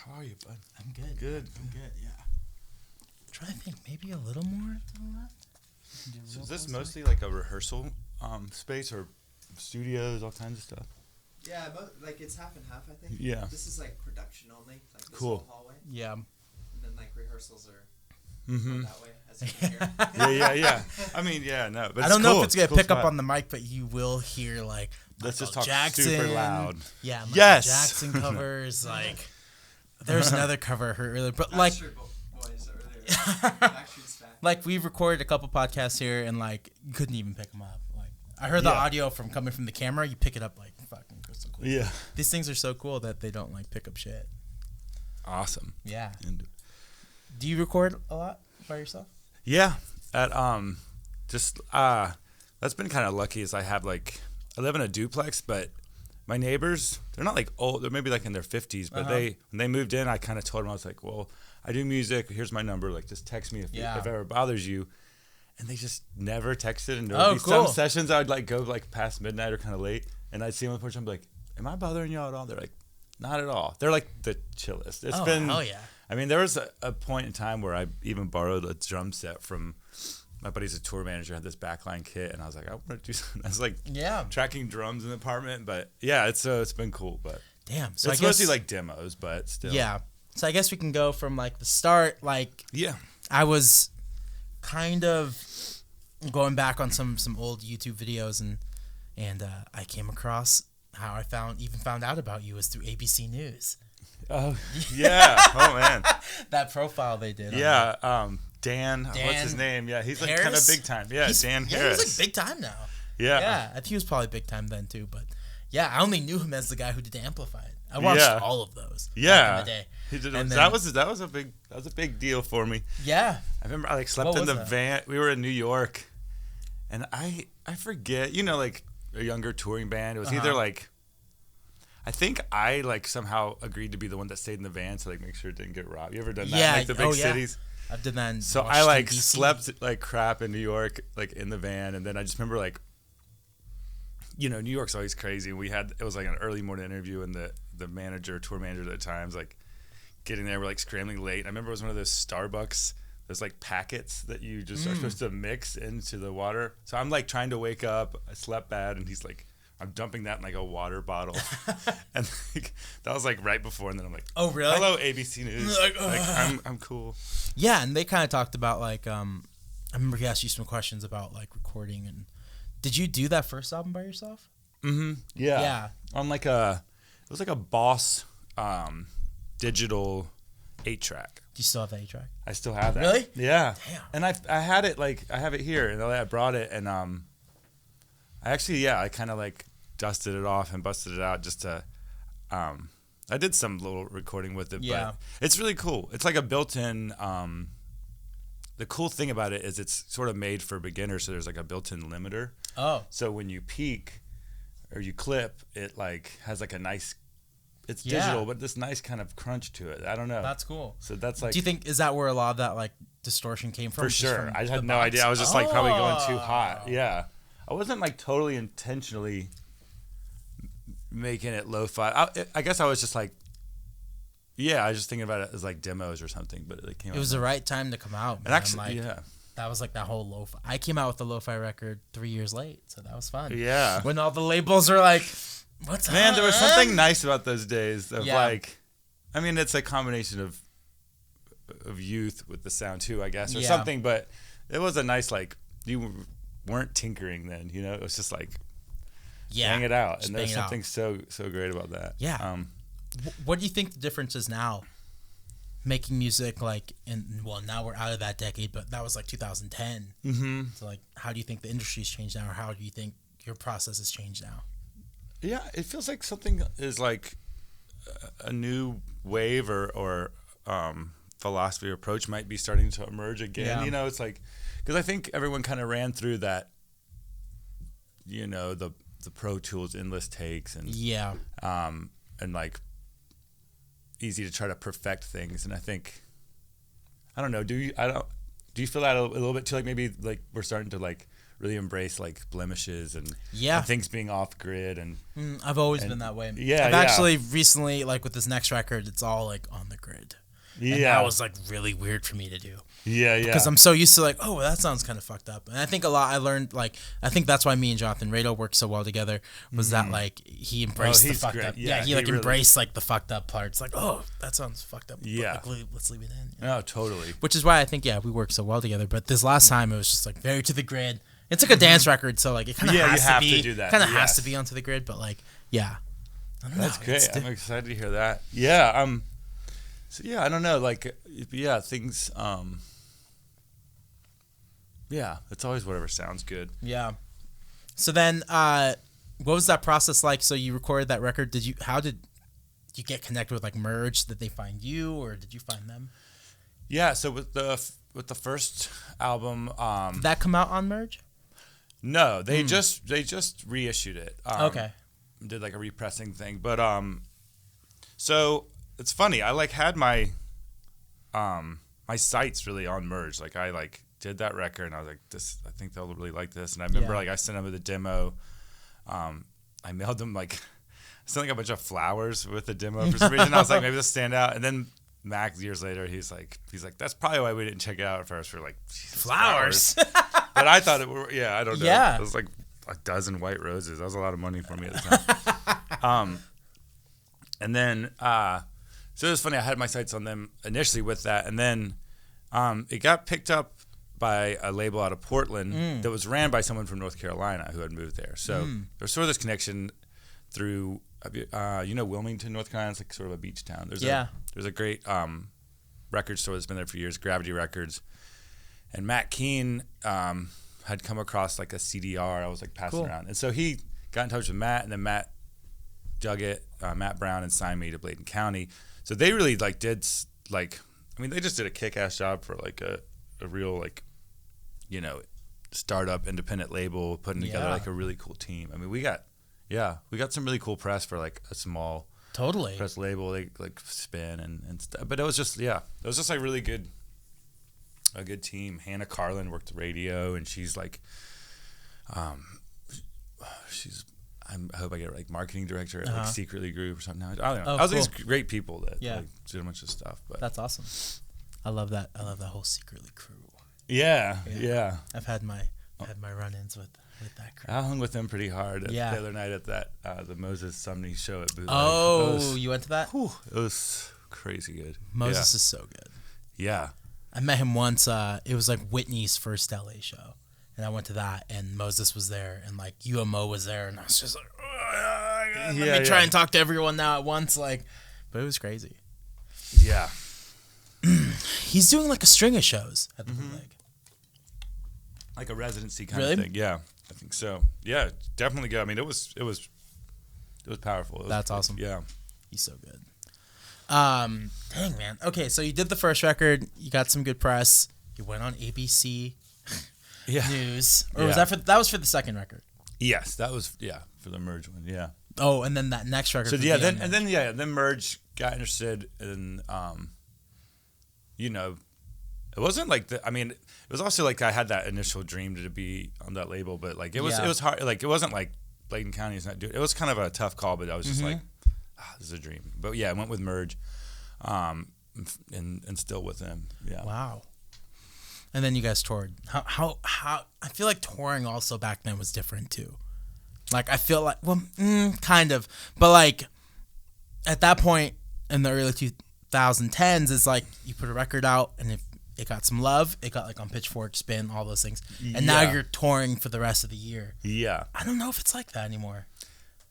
How are you, bud? I'm good. Good. I'm good, yeah. I'm trying to think, maybe a little more than that. So is this mostly like a rehearsal space or studios, all kinds of stuff? Yeah, like it's half and half, I think. Yeah. This is like production only, like this Cool. whole hallway. Yeah. And then like rehearsals are Mm-hmm. that way, as you can hear. Yeah. I mean, yeah, no. But I don't know if it's going to pick up spot. on the mic, but you will hear like Let's just Michael talk Jackson, super loud. Yeah, Michael Yes. Jackson covers. Like, there's another cover I heard earlier, but like, Backstreet Boys earlier. Backstreet's back. like we've recorded a couple podcasts here, and like you couldn't even pick them up. Like, I heard the audio from coming from the camera. You pick it up like fucking crystal clear. Yeah. These things are so cool that they don't like pick up shit. Awesome. Yeah. And Do you record a lot by yourself? yeah, at that's been kind of lucky. Is I live in a duplex, but my neighbors, they're not like old. They're maybe like in their 50s, but when they moved in, I kind of told them, I was like, well, I do music. Here's my number. Like, just text me if it ever bothers you. And they just never texted. And there would be some sessions I would like go like past midnight or kind of late, and I'd see them on the porch. I'm like, am I bothering y'all at all? They're like, not at all. They're like the chillest. It's been. Hell yeah. I mean, there was a point in time where I even borrowed a drum set from my buddy's a tour manager, had this backline kit, and I was like, I want to do something. I was like, tracking drums in the apartment, but yeah, it's been cool. But damn, so it's mostly like demos, but still. Yeah, so I guess we can go from like the start. Like, I was kind of going back on some old YouTube videos, and I came across how I found out about you was through ABC News. Oh yeah! Oh man, that profile they did. Yeah, Dan. What's his name? Yeah, he's like kind of big time. Yeah, Dan Harris. He's like big time now. Yeah, I think he was probably big time then too. But yeah, I only knew him as the guy who did Amplified. I watched all of those. Yeah, back in the day. He did. That was a big deal for me. Yeah, I remember I like slept in the van. We were in New York, and I forget. You know, like a younger touring band. It was either like. I think I like somehow agreed to be the one that stayed in the van to like make sure it didn't get robbed. You ever done that in like the big cities? I've done that in So I like slept like crap in New York, like in the van, and then I just remember like, you know, New York's always crazy. It was like an early morning interview, and the tour manager at the time's like getting there, we're like scrambling late. And I remember it was one of those Starbucks, those like packets that you just are supposed to mix into the water. So I'm like trying to wake up. I slept bad, and he's like, I'm dumping that in like a water bottle. And like, that was like right before, and then I'm like, oh really? Hello ABC News. Like I'm cool. Yeah, and they kind of talked about like I remember he asked you some questions about like recording, and did you do that first album by yourself? Mm-hmm. Yeah. On like it was like a Boss digital 8-track. Do you still have the 8-track? I still have that. Really? Yeah. Damn. And I had it like I have it here, and I brought it, and I actually I kind of like dusted it off and busted it out just to I did some little recording with it, but it's really cool. It's like a built-in the cool thing about it is it's sort of made for beginners, so there's like a built-in limiter. Oh. So when you peak or you clip, it like has like a nice it's digital, but this nice kind of crunch to it. I don't know. That's cool. So that's like. Do you think is that where a lot of that like distortion came from? For sure. I had no idea. I was just like probably going too hot. Yeah. I wasn't like totally intentionally making it lo-fi. I guess I was just like, I was just thinking about it as like demos or something, but it came out. It was the right time to come out. Man. And actually, that was like that whole lo-fi. I came out with the lo-fi record 3 years late, so that was fun. Yeah. When all the labels are like, what's up? Man, there was something nice about those days of like, I mean, it's a combination of youth with the sound too, I guess, or something, but it was a nice, like, you weren't tinkering then, you know? It was just like, bang it out. And there's something so great about that. Yeah. What do you think the difference is now? Making music like now we're out of that decade, but that was like 2010. Mm-hmm. So like, how do you think the industry's changed now, or how do you think your process has changed now? Yeah, it feels like something is like a new wave or philosophy or approach might be starting to emerge again. Yeah. You know, it's like because I think everyone kind of ran through that. You know, the Pro Tools endless takes and and like. Easy to try to perfect things, and I think I don't know. Do you feel that a little bit too? Like maybe like we're starting to like really embrace like blemishes and things being off grid and I've always been that way. Yeah, I've actually recently, like with this next record, it's all like on the grid. Yeah, and that was like really weird for me to do. Yeah, because I'm so used to like, oh, well, that sounds kind of fucked up. And I think I learned like, I think that's why me and Jonathan Rado worked so well together was that like he embraced the fucked up. Yeah, he like really embraced like the fucked up parts. Like, oh, that sounds fucked up. Yeah, like, let's leave it in. You know? Oh, totally. Which is why I think we worked so well together. But this last time it was just like very to the grid. It's like a dance record, so like it kind of has to be. Do that. Kind of has to be onto the grid, but like, yeah. That's great. I'm excited to hear that. Yeah. So yeah, I don't know. Like, yeah, things. Yeah, it's always whatever sounds good. Yeah. So then, what was that process like? So you recorded that record. How did you get connected with like Merge? Did they find you, or did you find them? Yeah. So with the first album, did that come out on Merge? No, they just reissued it. Okay. Did like a repressing thing, but so it's funny. I like had my my sights really on Merge. Like I like did that record and I was like, this. I think they'll really like this. And I remember like I sent them with a demo. I mailed them like sent like a bunch of flowers with the demo for some reason. I was like, maybe they'll stand out. And then Mac years later, he's like, that's probably why we didn't check it out at first. We're like, flowers. But I thought it were, I don't know. Yeah. It was like a dozen white roses. That was a lot of money for me at the time. And then, so it was funny. I had my sights on them initially with that. And then it got picked up by a label out of Portland that was ran by someone from North Carolina who had moved there. So there's sort of this connection through, Wilmington, North Carolina. It's like sort of a beach town. There's a great record store that's been there for years, Gravity Records. And Matt Keane had come across like a CDR I was like passing around. And so he got in touch with Matt, and then Matt dug it, Matt Brown, and signed me to Bladen County. So they really like did like, I mean, they just did a kick-ass job for like a real like, startup independent label, putting together like a really cool team. I mean, we got some really cool press for like a small press label, like Spin and stuff. But it was just like really good. A good team. Hannah Carlin worked the radio, and she's like, I hope I get it, like marketing director at like Secretly Group or something. I don't know. These great people that like did a bunch of stuff. But that's awesome. I love that. I love that whole Secretly crew. Yeah. I've had my run-ins with that crew. I hung with them pretty hard the other night at that the Moses Sumney show at Bootleg. Oh, you went to that? It was crazy good. Moses is so good. Yeah. I met him once. It was like Whitney's first LA show, and I went to that, and Moses was there, and like UMO was there, and I was just like, let me try and talk to everyone now at once, like, but it was crazy. Yeah. He's doing like a string of shows at the Bootleg. Like a residency kind of thing. Yeah, I think so. Yeah, definitely good. I mean, it was powerful. That's awesome. Yeah. He's so good. Dang, man. Okay, so you did the first record. You got some good press. You went on ABC News. Or was that was for the second record? Yes, that was for the Merge one. Yeah. Oh, and then that next record. So then Merge got interested in it wasn't like I mean, it was also like I had that initial dream to be on that label, but like it was hard. Like it wasn't like Bladen County is not doing. It was kind of a tough call, but I was just like, this is a dream. But yeah, I went with Merge, and still with them. Yeah. Wow. And then you guys toured. How I feel like touring also back then was different too. Like I feel like kind of, but like at that point in the early 2010s, it's like you put a record out, and if it got some love, it got like on Pitchfork, Spin, all those things, and now you're touring for the rest of the year. Yeah. I don't know if it's like that anymore.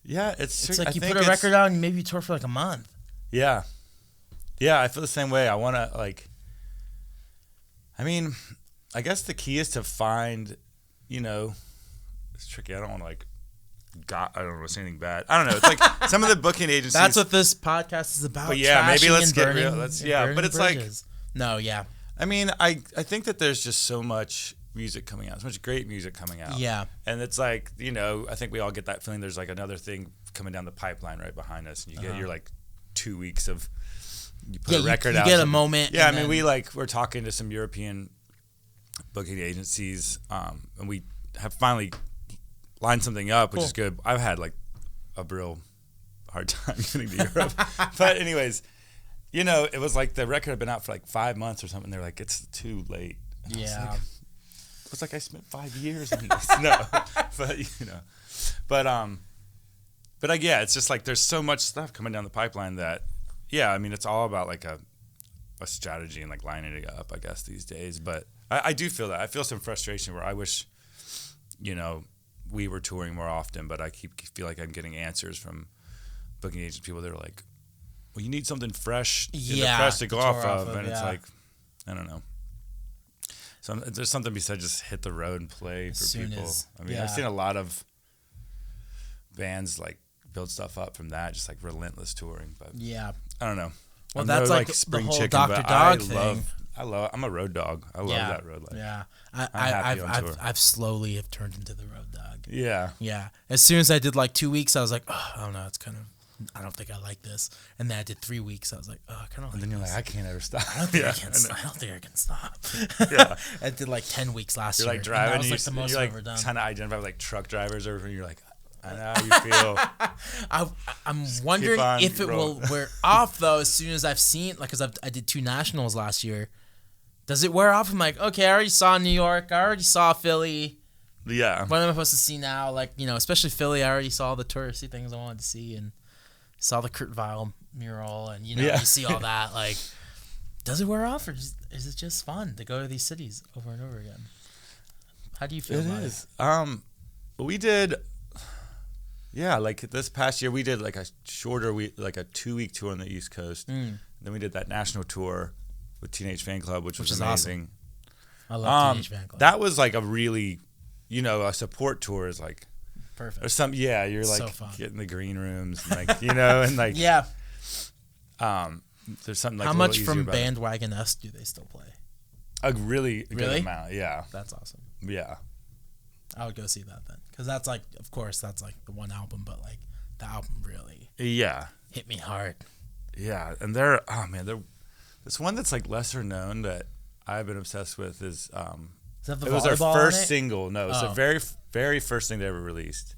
Yeah, it's like you put a record out and maybe you tour for like a month. Yeah. Yeah, I feel the same way. I want to like, I mean, I guess the key is to find, it's tricky. I don't want to like, I don't want to say anything bad. I don't know. It's like some of the booking agencies. That's what this podcast is about. But yeah, maybe let's get real. But it's bridges. I mean, I think that there's just so much music coming out, so much great music coming out. Yeah. And it's like, I think we all get that feeling there's like another thing coming down the pipeline right behind us, and you get your like 2 weeks of you put a record out. You get a moment. Yeah, I mean, we're talking to some European booking agencies, and have finally lined something up, which is good. I've had like a real hard time getting to Europe. But anyways, you know, it was like the record had been out for like 5 months or something. They're like, it's too late. And Yeah. it was like I spent 5 years on this. No, but you know, but yeah, it's just like there's so much stuff coming down the pipeline that, yeah, I mean, it's all about like a strategy and like lining it up, I guess, these days. But I do feel that. I feel some frustration where I wish, you know, we were touring more often, but I feel like I'm getting answers from booking agents, people that are like, well, you need something fresh in the press to go off of. And it's like, I don't know. So there's something to be said, just hit the road and play for people. I mean, I've seen a lot of bands like build stuff up from that, just like relentless touring. But yeah, I don't know. Well, that's like spring the whole chicken, Dr. Dog thing. I'm a road dog. I love that road life. Yeah, I've slowly have turned into the road dog. Yeah. Yeah. As soon as I did like 2 weeks, I was like, oh, I don't know. It's kind of, I don't think I like this. And then I did 3 weeks. I was like, oh, I kind of like this. And then you're like, I can't ever stop. I don't think I can stop. Yeah. I did like 10 weeks last year. You're like driving. And that was like the most I've ever done. Trying to identify with like truck drivers or you're like, I know how you feel. I'm wondering if it will wear off though. As soon as I've seen, like, cause I did 2 nationals last year. Does it wear off? I'm like, okay, I already saw New York. I already saw Philly. Yeah. What am I supposed to see now? Like, you know, especially Philly. I already saw the touristy things I wanted to see and saw the Kurt Weill mural and, you know, you see all that. Like, does it wear off or is it just fun to go to these cities over and over again? How do you feel about it? We did, like this past year, we did like a shorter week, like a 2-week tour on the East Coast. Then we did that national tour with Teenage Fan Club, which was amazing. Awesome. I love Teenage Fan Club. That was like a really, you know, a support tour is like perfect. Or some, you're like so getting the green rooms, and like, you know, and like there's something like how much from Bandwagon S do they still play? A really good amount, yeah. That's awesome. Yeah, I would go see that then, because that's like, of course, that's like the one album, but like the album really hit me hard. Yeah, and this one that's like lesser known that I've been obsessed with is that it was their first single. No, it's the very, very first thing they ever released.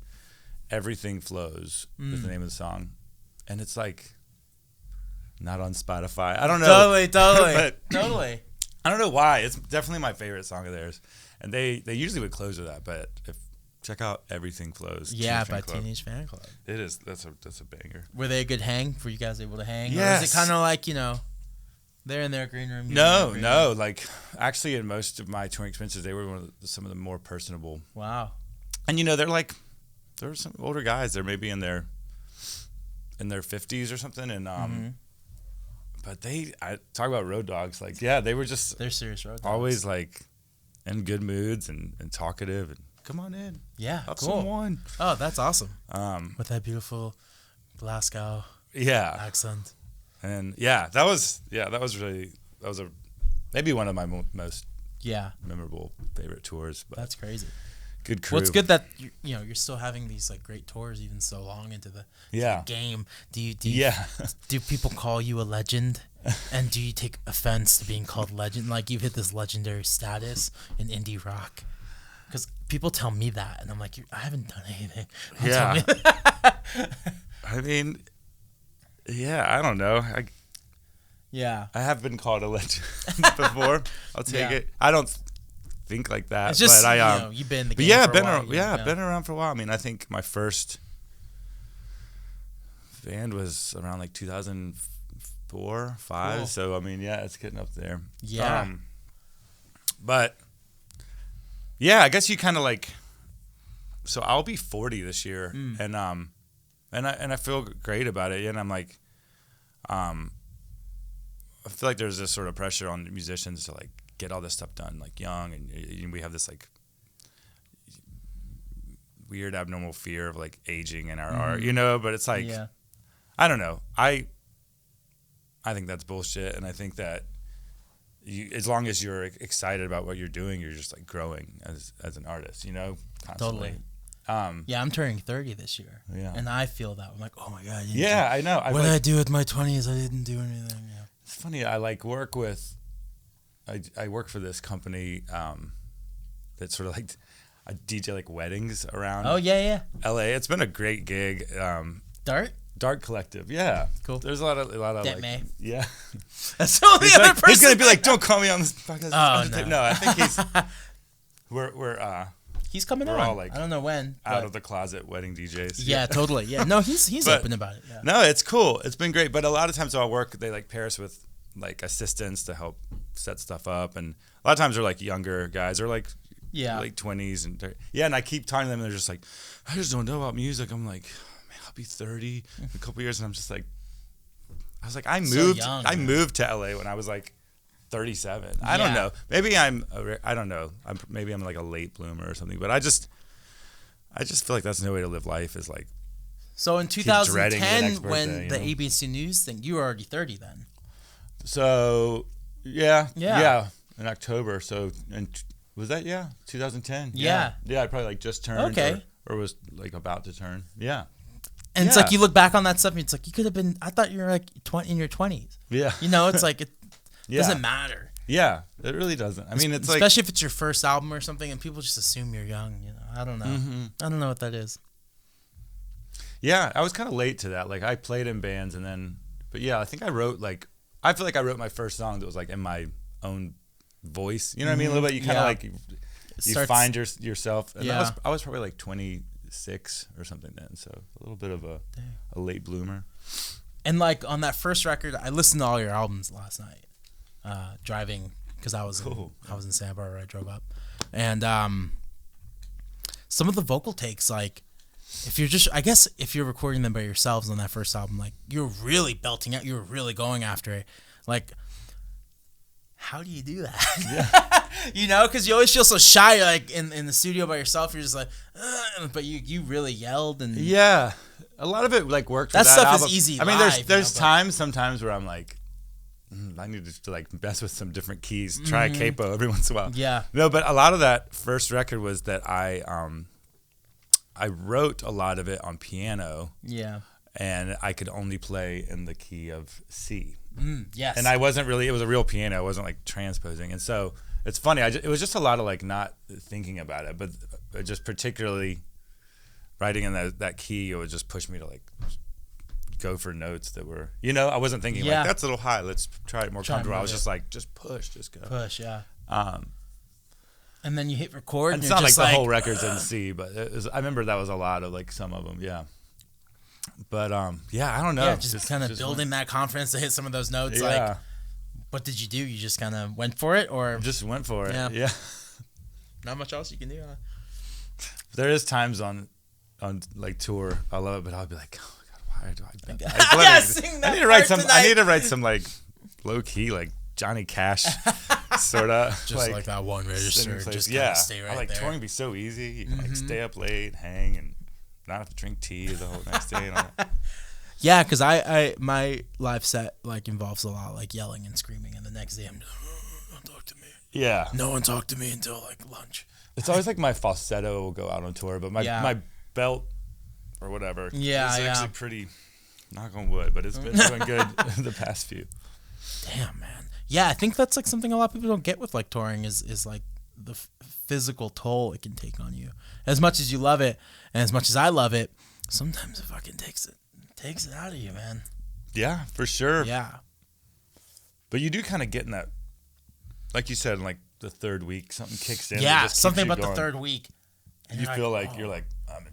Everything Flows is the name of the song, and it's like not on Spotify. I don't know. Totally. I don't know why. It's definitely my favorite song of theirs, and they usually would close with that. But check out Everything Flows. Yeah, by Teenage Fan Club. It is. That's a banger. Were they a good hang? Were you guys able to hang? Yes. Or is it kind of like, you know, they're in their green room? No. Like, actually, in most of my touring expenses, they were some of the more personable. Wow. And you know, there were some older guys. They're maybe in their 50s or something, and but I talk about road dogs. Like, they were just they're serious road dogs. Always like in good moods and talkative and come on in. Yeah, up cool. someone. Oh, that's awesome. With that beautiful Glasgow accent. And that was maybe one of my most memorable favorite tours. But that's crazy. Good crew. Well, it's good that you're still having these like great tours even so long into the game. Do people call you a legend? And do you take offense to being called legend? Like, you've hit this legendary status in indie rock. Because people tell me that, and I'm like, I haven't done anything. Don't tell me that. I mean, I don't know. I have been called a legend before. I'll take it. I don't think like that. It's just, but you've been in the game for a while. Been around for a while. I mean, I think my first band was around like 2004, 5. Cool. So, I mean, it's getting up there. Yeah. But I guess you kind of like. So I'll be 40 this year, and I feel great about it. And I'm like, I feel like there's this sort of pressure on musicians to like get all this stuff done like young, and we have this like weird abnormal fear of like aging in our art, But it's like, I don't know. I think that's bullshit, and I think that as long as you're excited about what you're doing, you're just like growing as an artist, constantly. Totally. I'm turning 30 this year. Yeah. And I feel that. I'm like, oh my God. I know. What did I do with my 20s? I didn't do anything. Yeah. It's funny. I like work with, I work for this company that sort of like, I DJ like weddings around. Oh yeah. LA. It's been a great gig. Dart Collective. Yeah. Cool. There's a lot of That like May. yeah. That's the only other person. He's gonna be like, don't call me on this podcast. Oh no. No, I think he's we're he's coming we're on. all like I don't know when. out of the closet wedding DJs. Yeah, totally. Yeah. No, he's But- open about it. Yeah. No, it's cool. It's been great. But a lot of times I'll work, they like pair us with like assistants to help set stuff up. And a lot of times they're like younger guys or like Yeah. like 20s. And and I keep talking to them and they're just like, I just don't know about music. I'm like, man, I'll be 30 in a couple years. And I'm just like, I was like, I moved to LA when I was like 37. I don't know. Maybe I don't know. Maybe I'm like a late bloomer or something. But I just feel like that's no way to live life is like, So in dreading the 2010, next when birthday, you the know? ABC News thing, you were already 30 then. so Yeah. in October. So, and was that 2010? Yeah. I probably like just turned. Okay. Or was like about to turn. Yeah. And it's Yeah. like you look back on that stuff and it's like you could have been. I thought you were like in your 20s. Yeah. You know, it's like it Yeah. doesn't matter. Yeah, it really doesn't. I mean, it's like Especially if it's your first album or something, and people just assume you're young. You know, I don't know. Mm-hmm. I don't know what that is. yeah, I was kind of late to that. Like I played in bands and then, but yeah, I think I wrote like I feel like I wrote my first song that was like in my own voice. You know what I mean? A little bit. You kind of Yeah. like you find yourself. And Yeah. I was probably like 26 or something then, so a little bit of a late bloomer. And like on that first record, I listened to all your albums last night, driving because I was in Santa Barbara. I drove up, and some of the vocal takes, like if you're recording them by yourselves on that first album, like you're really belting out, you're really going after it, like. How do you do that? Yeah. You know, because you always feel so shy, like in the studio by yourself. You're just like, but you really yelled and Yeah, a lot of it like worked. For That stuff is album. easy I mean, live, there's you know, sometimes where I'm like, I need to like mess with some different keys, try a capo every once in a while. Yeah. No, but a lot of that first record was that I wrote a lot of it on piano, yeah. and I could only play in the key of C. Yes. And I wasn't really, it was a real piano. I wasn't like transposing. And so it's funny. It was just a lot of like not thinking about it, but just particularly writing in that key, it would just push me to like go for notes that were, you know, I wasn't thinking like, that's a little high. Let's try it more comfortable. I was just like, just push, just go. Push, yeah. And And then you hit record. And it's you're not like just the whole record's in C, but I remember that was a lot of like some of them. Yeah. But yeah, I don't know. Yeah, just kind of building that confidence to hit some of those notes. Yeah. Like, what did you do? You just kind of went for it, or Just went for it. Yeah. Yeah. not much else you can do? Huh? There is times on like tour, I love it, but I'll be like, oh my God, why do I? Yeah, sing that I need to write part some. tonight. I need to write some like low key, like Johnny Cash, sort of. Just like that one register. Just yeah. stay right I like there. touring be so easy. You can like stay up late, hang, and not have to drink tea the whole next day. And all that. Yeah, because I my live set like involves a lot like yelling and screaming, and the next day I'm just, don't talk to me. Yeah. No one talked to me until like lunch. It's always like my falsetto will go out on tour, but my belt or whatever is actually pretty, knock on wood, but it's been doing good the past few. Damn, man. Yeah, I think that's like something a lot of people don't get with like touring is like the physical toll it can take on you. As much as you love it, and as much as I love it, sometimes it fucking takes it out of you, man. Yeah, for sure. Yeah. But you do kind of get in that, like you said, in like the third week, something kicks in. Yeah, that just something keeps you about the going. third week. And You you're feel like, like you're like, I'm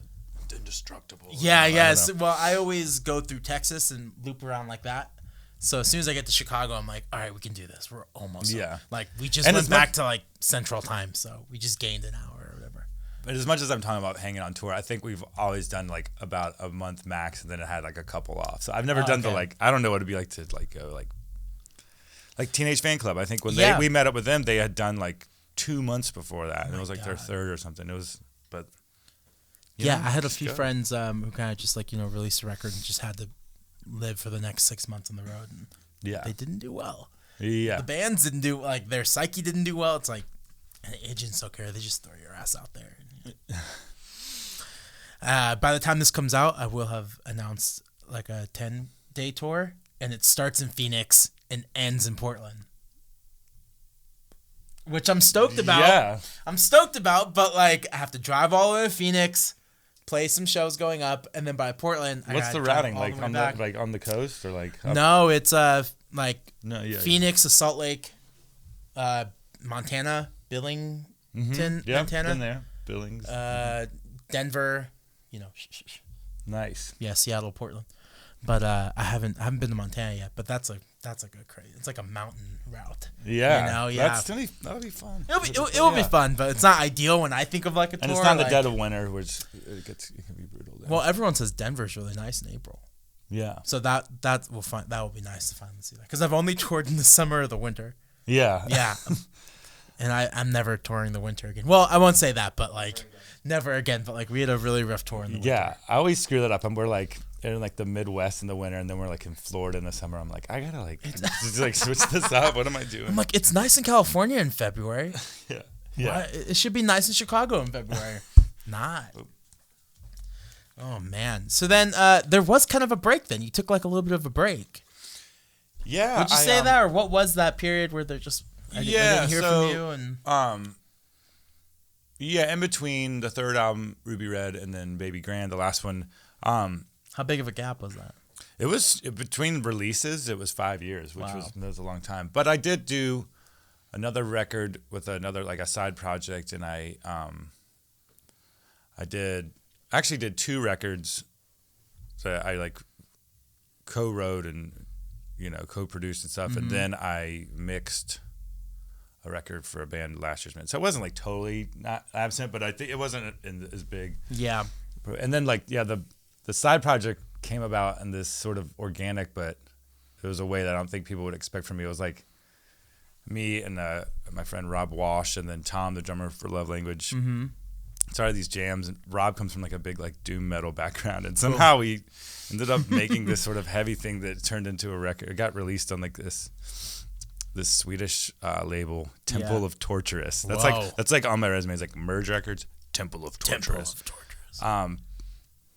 indestructible. Yeah, I don't yes. know. Well, I always go through Texas and loop around like that. So as soon as I get to Chicago, I'm like, all right, we can do this. We're almost Yeah. Like we just And went as back to like Central Time, so we just gained an hour or whatever. But as much as I'm talking about hanging on tour, I think we've always done like about a month max, and then it had like a couple off. So I've never done the okay. like, I don't know what it'd be like to like go like Teenage Fan Club. I think when Yeah. we met up with them, they had done like 2 months before that, and it was like their God. third or something. It was, but Yeah, know, I had a just few go. friends who kind of just like, released a record and just had to live for the next 6 months on the road, and Yeah, they didn't do well. yeah, The bands didn't do, like, their psyche didn't do well. It's like, and agents don't care. They just throw your ass out there. By the time this comes out, I will have announced like a 10-day tour, and it starts in Phoenix and ends in Portland. which I'm stoked about. Yeah. I'm stoked about, but like I have to drive all the way to Phoenix, play some shows going up, and then by Portland. What's the routing like on the coast or like? Up? No, it's Phoenix to Salt Lake, Montana, Billington, Montana. Been there. Billings. Denver, Nice. Yeah, Seattle, Portland. But I haven't been to Montana yet. But that's a crazy. It's like a mountain route. Yeah. That'll be fun. It'll be fun, but it's not ideal when I think of like a tour. And it's not in the dead of winter, which it can be brutal. There. Well, everyone says Denver's really nice in April. Yeah. So that will be nice to finally see that because I've only toured in the summer or the winter. Yeah. Yeah. And I'm never touring the winter again. Well, I won't say that, but like never again. But like we had a really rough tour in the winter. Yeah, I always screw that up. We're like in like the Midwest in the winter, and then we're like in Florida in the summer. I'm like, I gotta like switch this up. What am I doing? I'm like, it's nice in California in February. Yeah. Why? It should be nice in Chicago in February. Not. Oh man. So then there was kind of a break. Then you took like a little bit of a break. Yeah. Would you say that, or what was that period where they're just? I didn't hear from you and. Yeah, in between the third album, Ruby Red, and then Baby Grand, the last one. How big of a gap was that? It was between releases. It was 5 years, which was a long time. But I did do another record with another like a side project, and I did 2 records that I like co-wrote and co-produced and stuff, and then I mixed a record for a band last year's. So it wasn't like totally not absent, but I think it wasn't as big. Yeah. And then like the side project came about in this sort of organic, but it was a way that I don't think people would expect from me. It was like me and my friend Rob Walsh, and then Tom, the drummer for Love Language, started these jams. And Rob comes from like a big like doom metal background, and somehow we ended up making this sort of heavy thing that turned into a record. It got released on like this Swedish label, Temple of Torturous. That's like on my resume. It's like Merge Records, Temple of Torturous.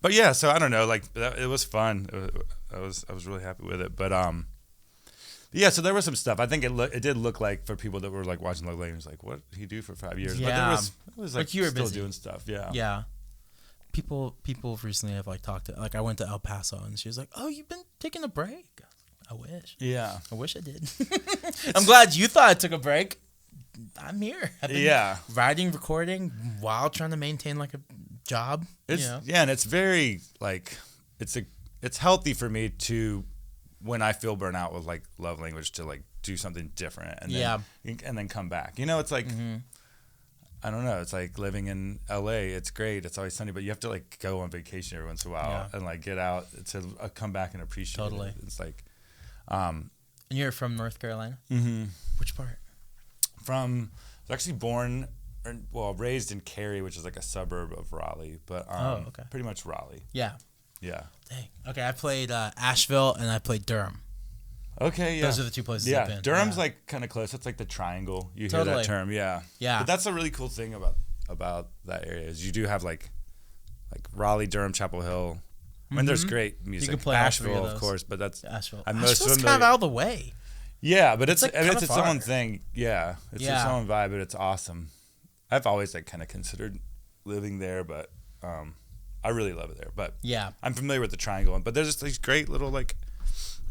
But yeah, so I don't know, like it was fun. I was really happy with it. But yeah, so there was some stuff. I think it did look like for people that were like watching Love Language, like what did he do for 5 years? Yeah. But it was like you were still busy. Doing stuff. Yeah. Yeah. People recently have like talked to, like I went to El Paso and she was like, "Oh, you've been taking a break." I wish. Yeah. I wish I did. I'm glad you thought I took a break. I'm here. I've been writing, recording while trying to maintain like a job. Yeah, and it's very like it's healthy for me to when I feel burnout with like Love Language to like do something different and then come back. It's like I don't know. It's like living in LA. It's great. It's always sunny, but you have to like go on vacation every once in a while and like get out to come back and appreciate it. It's like. And you're from North Carolina? Mm-hmm. Which part? I was actually raised in Cary, which is like a suburb of Raleigh, but pretty much Raleigh. Yeah. Yeah. Dang. Okay, I played Asheville and I played Durham. Okay, yeah. Those are the 2 places I've been. Durham's like kind of close. It's like the triangle. You hear that term, yeah. Yeah. But that's a really cool thing about that area is you do have like Raleigh, Durham, Chapel Hill. I mean, there's great music. You can play Asheville, of course, but that's Asheville. I'm most Asheville's familiar. kind of out of the way. Yeah, but it's like its own thing. Yeah, it's its own vibe, but it's awesome. I've always like kind of considered living there, but I really love it there. But yeah, I'm familiar with the Triangle, but there's just these great little like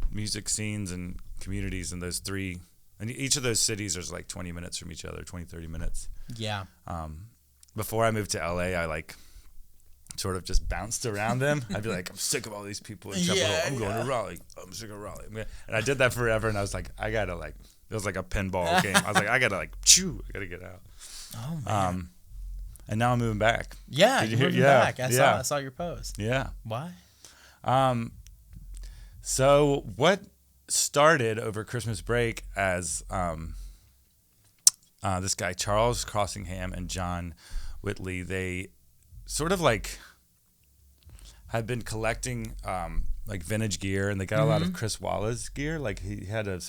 music scenes and communities in those 3. And each of those cities is like 20 minutes from each other, 20, 30 minutes. Yeah. Before I moved to LA, I like sort of just bounced around them. I'd be like, I'm sick of all these people in Chapel Hill. I'm going to Raleigh. I'm sick of Raleigh. And I did that forever, and I was like, I gotta like, it was like a pinball game. I was like, I gotta like, I gotta get out. Oh man. And now I'm moving back. Yeah, you're moving back. I saw your post. Yeah. Why? So what started over Christmas break as this guy Charles Crossingham and John Whitley, they sort of like had been collecting like vintage gear, and they got a lot of Chris Wallace's gear. Like he had a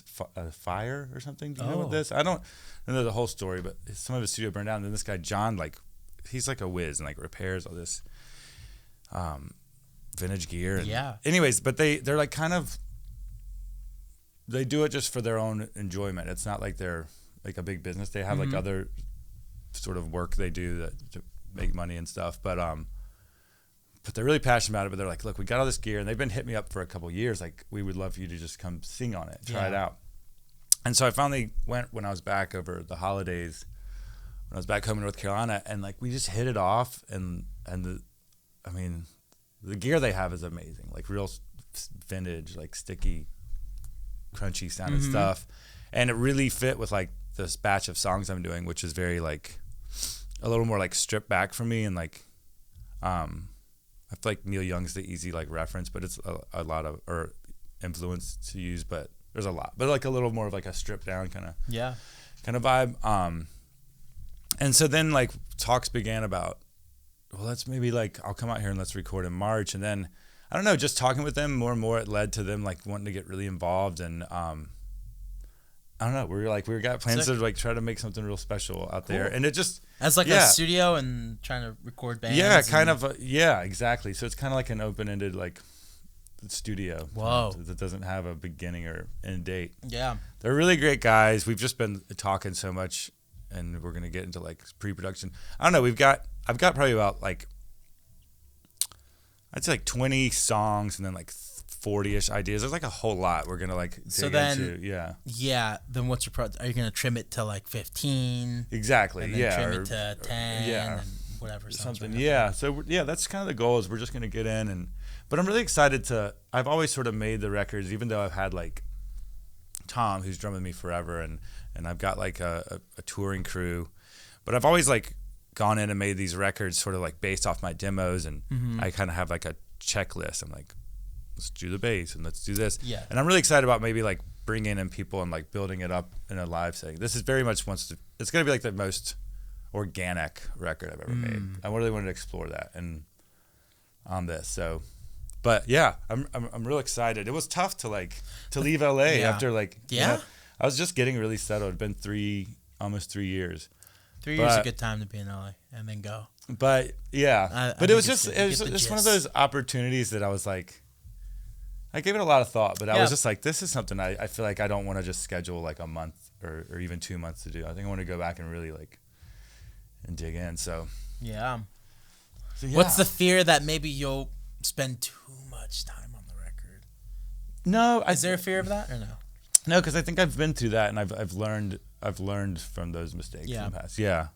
fire or something. Do you know what this? I don't know the whole story, but some of his studio burned down. And then this guy John, like he's like a whiz and like repairs all this vintage gear. And anyways, but they're like kind of they do it just for their own enjoyment. It's not like they're like a big business. They have like other sort of work they do to make money and stuff. But they're really passionate about it. But they're like, look, we got all this gear, and they've been hitting me up for a couple of years. Like, we would love for you to just come sing on it, try it out. And so I finally went when I was back over the holidays, when I was back home in North Carolina, and like we just hit it off. And the gear they have is amazing, like real vintage, like sticky, crunchy sounding stuff, and it really fit with like this batch of songs I'm doing, which is very like a little more like stripped back for me, and like I feel like Neil Young's the easy like reference, but it's a lot of or influence to use, but there's a lot, but like a little more of like a stripped down kind of vibe. And so then like talks began about, well, let's maybe like I'll come out here and let's record in March, and then I don't know, just talking with them more and more, it led to them like wanting to get really involved, and I don't know, we got plans to like try to make something real special out there, and it just as like a studio and trying to record bands. Yeah, kind of. Exactly. So it's kind of like an open-ended like studio. Whoa. That doesn't have a beginning or end date. Yeah. They're really great guys. We've just been talking so much, and we're gonna get into like pre-production. I don't know. I've got probably about like I'd say like 20 songs and then like 40-ish ideas. There's like a whole lot we're gonna like dig into. Yeah. Then what's your are you gonna trim it to like 15? Exactly. And then trim it to 10. And whatever. Something. Yeah. So that's kind of the goal. Is we're just gonna get in but I'm really excited to. I've always sort of made the records, even though I've had like Tom, who's drumming me forever, and I've got like a touring crew, but I've always like gone in and made these records sort of like based off my demos, and I kind of have like a checklist. I'm like, let's do the bass and let's do this. Yeah. And I'm really excited about maybe like bringing in people and like building it up in a live setting. This is very much it's going to be like the most organic record I've ever made. I really wanted to explore that and on this. So, but yeah, I'm real excited. It was tough to leave LA after like, I was just getting really settled. It'd been almost 3 years. 3 years is a good time to be in LA and then go. But yeah, it was just one of those opportunities that I was like, I gave it a lot of thought, but I was just like, this is something I feel like I don't want to just schedule like a month or even 2 months to do. I think I want to go back and really like and dig in. So yeah. What's the fear that maybe you'll spend too much time on the record? No, is there a fear of that or no? No, because I think I've been through that and I've learned from those mistakes in the past. Yeah.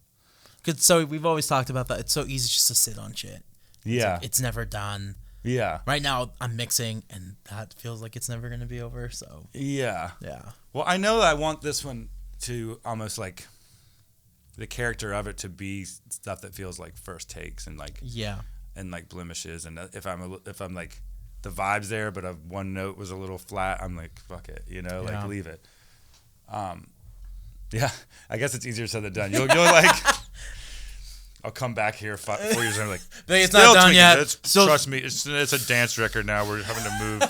Cause so we've always talked about that. It's so easy just to sit on shit. It's never done. Yeah. Right now I'm mixing and that feels like it's never going to be over. So yeah. Yeah. Well, I know I want this one to almost like the character of it to be stuff that feels like first takes and like and like blemishes. And if I'm like the vibe's there, but one note was a little flat, I'm like, fuck it, like leave it. Yeah, I guess it's easier said than done. You'll like, I'll come back here 4 years and I'm like, it's not done yet. Trust me, it's a dance record now. We're having to move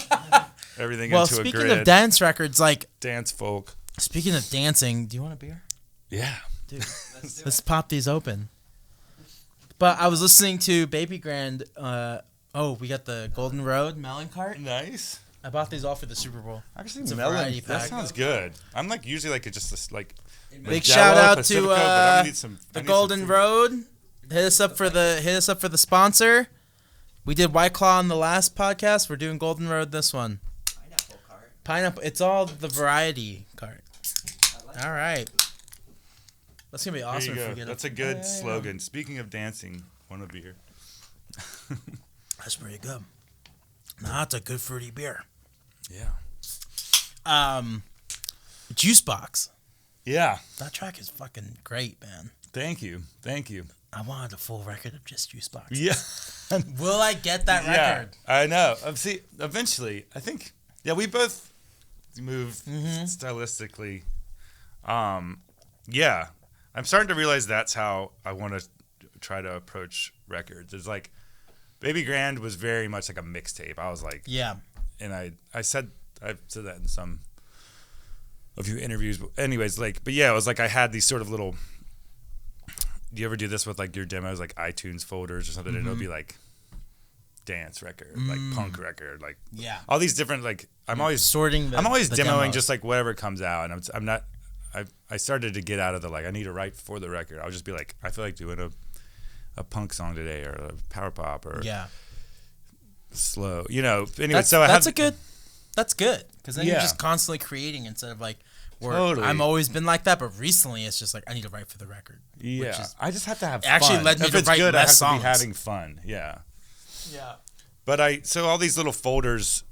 everything into a grid. Speaking of dance records, like dance folk. Speaking of dancing, do you want a beer? Yeah, dude. Let's pop these open. But I was listening to Baby Grand. We got the Golden Road Melon Cart. Nice. I bought these all for the Super Bowl. Actually, melon. That sounds good. I'm like usually like just like. Big shout out to the Golden Road. Hit us up for the sponsor. We did White Claw on the last podcast. We're doing Golden Road this one. Pineapple cart. Pineapple. It's all the variety cart. All right. That's gonna be awesome. There you go. That's a good slogan. Speaking of dancing, want a beer? That's pretty good. Nah, it's a good fruity beer. Yeah. Juice Box. Yeah. That track is fucking great, man. Thank you. I wanted a full record of just Juice Box. Yeah. Will I get that record? I know. See, eventually, I think, we both move stylistically. Yeah. I'm starting to realize that's how I want to try to approach records. It's like, Baby Grand was very much like a mixtape. I was like, and I've said that in a few interviews. But anyways, it was like I had these sort of little. Do you ever do this with like your demos, like iTunes folders or something? And it'll be like dance record, like punk record, like all these different like. I'm always sorting. I'm always demoing demos. just like whatever comes out, and I'm I started to get out of the like I need to write for the record. I'll just be like I feel like doing a punk song today or a power pop or slow. Anyway, that's good because then you're just constantly creating instead of like. Totally. I'm always been like that, but recently it's just like I need to write for the record. Yeah, I just have to have fun. Actually led me if to it's write good, less I have songs. to be having fun. Yeah. Yeah. But so all these little folders,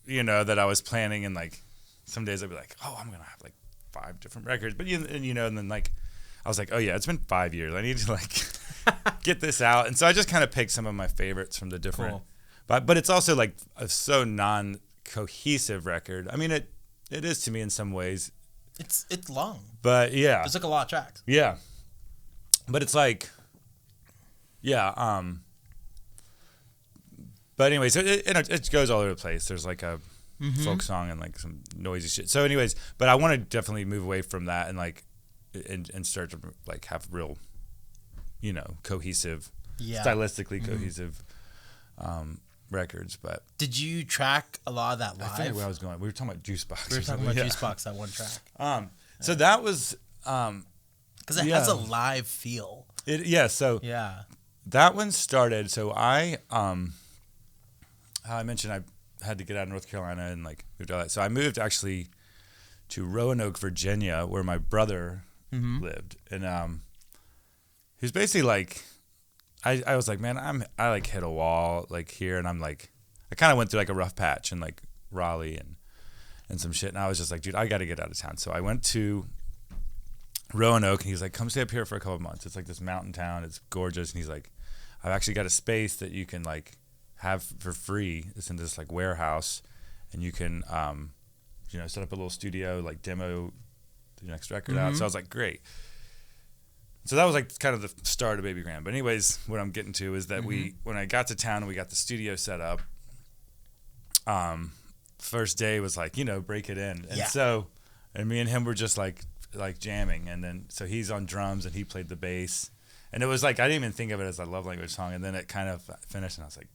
that I was planning, and like some days I'd be like, oh, I'm gonna have like 5 different records, but and then like I was like, oh yeah, it's been 5 years. I need to like get this out, and so I just kind of picked some of my favorites from the different. Cool. But it's also like a so non-cohesive record. I mean It is to me in some ways. It's long. But yeah. There's like a lot of tracks. Yeah. But it's like, but anyways, it goes all over the place. There's like a folk song and like some noisy shit. So anyways, but I want to definitely move away from that and like, and start to like have real, cohesive, stylistically cohesive, records. But did you track a lot of that live? I think where I was going, we were talking about Juicebox. We were talking about Juicebox, that one track. So that was because it has a live feel. So that one started. So how I mentioned I had to get out of North Carolina and like moved out. So I moved actually to Roanoke, Virginia, where my brother lived, and he was basically like. I was like, man, I like hit a wall like here, and I'm like, I kind of went through like a rough patch in like Raleigh and some shit, and I was just like, dude, I got to get out of town. So I went to Roanoke, and he's like, come stay up here for a couple of months. It's like this mountain town, it's gorgeous, and he's like, I've actually got a space that you can like have for free. It's in this like warehouse, and you can set up a little studio, like demo the next record out. So I was like, great. So that was like kind of the start of Baby Grand. But anyways, what I'm getting to is that when I got to town and we got the studio set up, first day was like, break it in. And so, and me and him were just like jamming. And then, so he's on drums and he played the bass. And it was like, I didn't even think of it as a love language song. And then it kind of finished and I was like,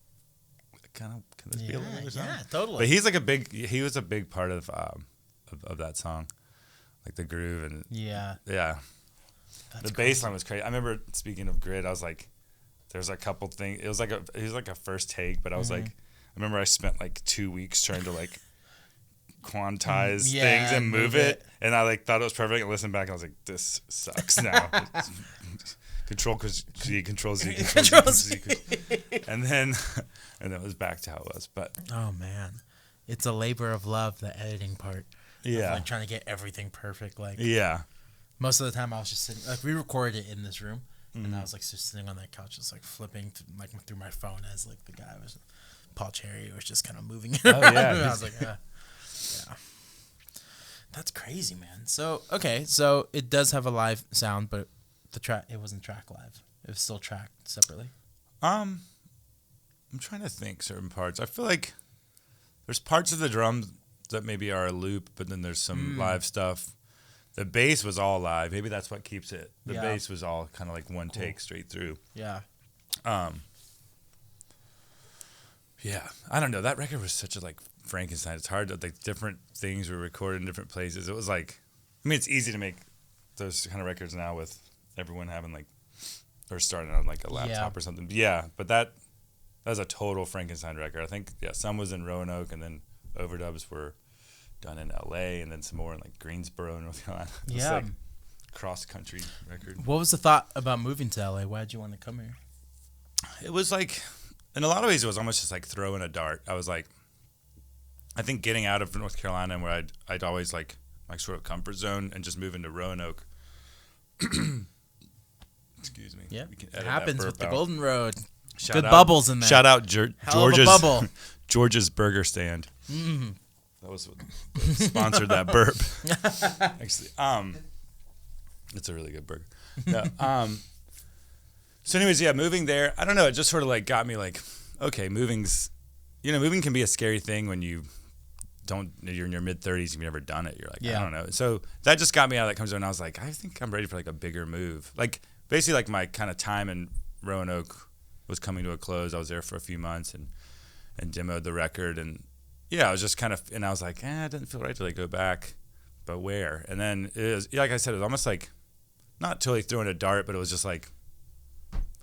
can this be a love language song? Yeah, totally. But he was a big part of that song. Like the groove and yeah. That's the bass line was crazy. I remember, speaking of grid, I was like, there's a couple things. It was like a first take, but I was like, I remember I spent like 2 weeks trying to like quantize things and move it, and I like thought it was perfect. And listened back, and I was like, this sucks now. Control Z, Control Z, Control Z, and then it was back to how it was. But oh man, it's a labor of love, the editing part. Yeah, like trying to get everything perfect. Like most of the time, I was just sitting. Like we recorded it in this room, and I was like just sitting on that couch, just like flipping through my phone as like the guy was, Paul Cherry was just kind of moving it around. And I was like, yeah, that's crazy, man. So so it does have a live sound, but it wasn't tracked live. It was still tracked separately. I'm trying to think certain parts. I feel like there's parts of the drums that maybe are a loop, but then there's some live stuff. The bass was all live. Maybe that's what keeps it. The bass was all kind of like one take straight through. Yeah. Yeah. I don't know. That record was such a like Frankenstein. It's hard to like different things were recorded in different places. It was like, I mean, it's easy to make those kind of records now with everyone having like, or starting on like a laptop or something. But that was a total Frankenstein record. I think some was in Roanoke, and then overdubs were done in LA, and then some more in like Greensboro, North Carolina. It's like cross country record. What was the thought about moving to LA? Why did you want to come here? It was like, in a lot of ways, it was almost just like throwing a dart. I was like, I think getting out of North Carolina, where I'd always like my sort of comfort zone, and just moving to Roanoke. Excuse me. Yeah, it happens with the Golden Road. Good bubbles in there. Shout out George's Burger Stand. That was what sponsored that burp. Actually, it's a really good burger. No, so anyways, moving there, I don't know, it just sort of like got me like, okay, moving can be a scary thing when you're in your mid-30s, you've never done it. You're like, I don't know. So that just got me out of that comfort zone. And I was like, I think I'm ready for like a bigger move. Like basically like my kind of time in Roanoke was coming to a close. I was there for a few months and demoed the record, and I was just kind of, and I was like, it doesn't feel right to like go back. but where? And then it was, like I said, it was almost like not totally throwing a dart, but it was just like,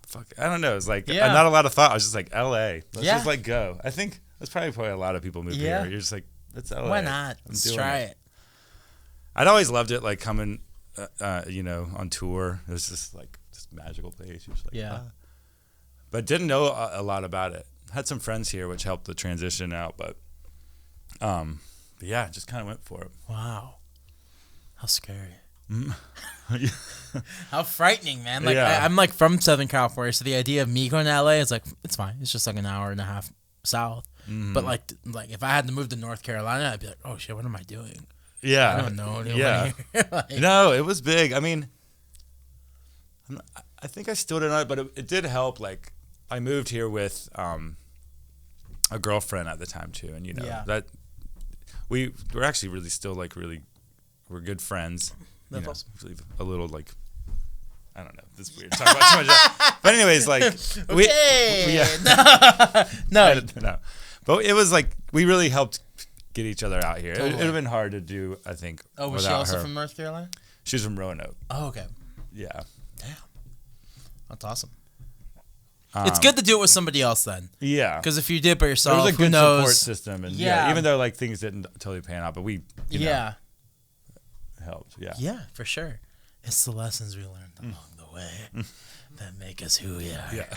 fuck, I don't know. It was like not a lot of thought. I was just like, L.A. Let's just like go. I think that's probably a lot of people move here. You're just like, it's L.A. Why not? Let's try it. I'd always loved it, like coming, on tour. It was just like this magical place. You're just like, but didn't know a lot about it. Had some friends here, which helped the transition out, but yeah, just kind of went for it. Wow, how scary. How frightening, man. Like I'm like from Southern California, so the idea of me going to LA is like, it's fine. It's just like an hour and a half south. But like if I had to move to North Carolina, I'd be like, oh shit, what am I doing? Yeah, I don't know anyone here. Like, no, it was big. I mean, I think I still don't know, but it did help. Like I moved here with a girlfriend at the time too, and that we're actually really still like we're good friends. That's awesome. A little like, I don't know. This is weird. Talk about too much. But anyways, like, no. But it was like we really helped get each other out here. Totally. It would have been hard to do, I think. Oh, was she also from North Carolina? She was from Roanoke. Oh, okay. Yeah. Damn. That's awesome. It's good to do it with somebody else then. Yeah. Because if you did it by yourself, it was a good support system, and even though like things didn't totally pan out, but we helped. Yeah, for sure. It's the lessons we learned along the way that make us who we are. Yeah.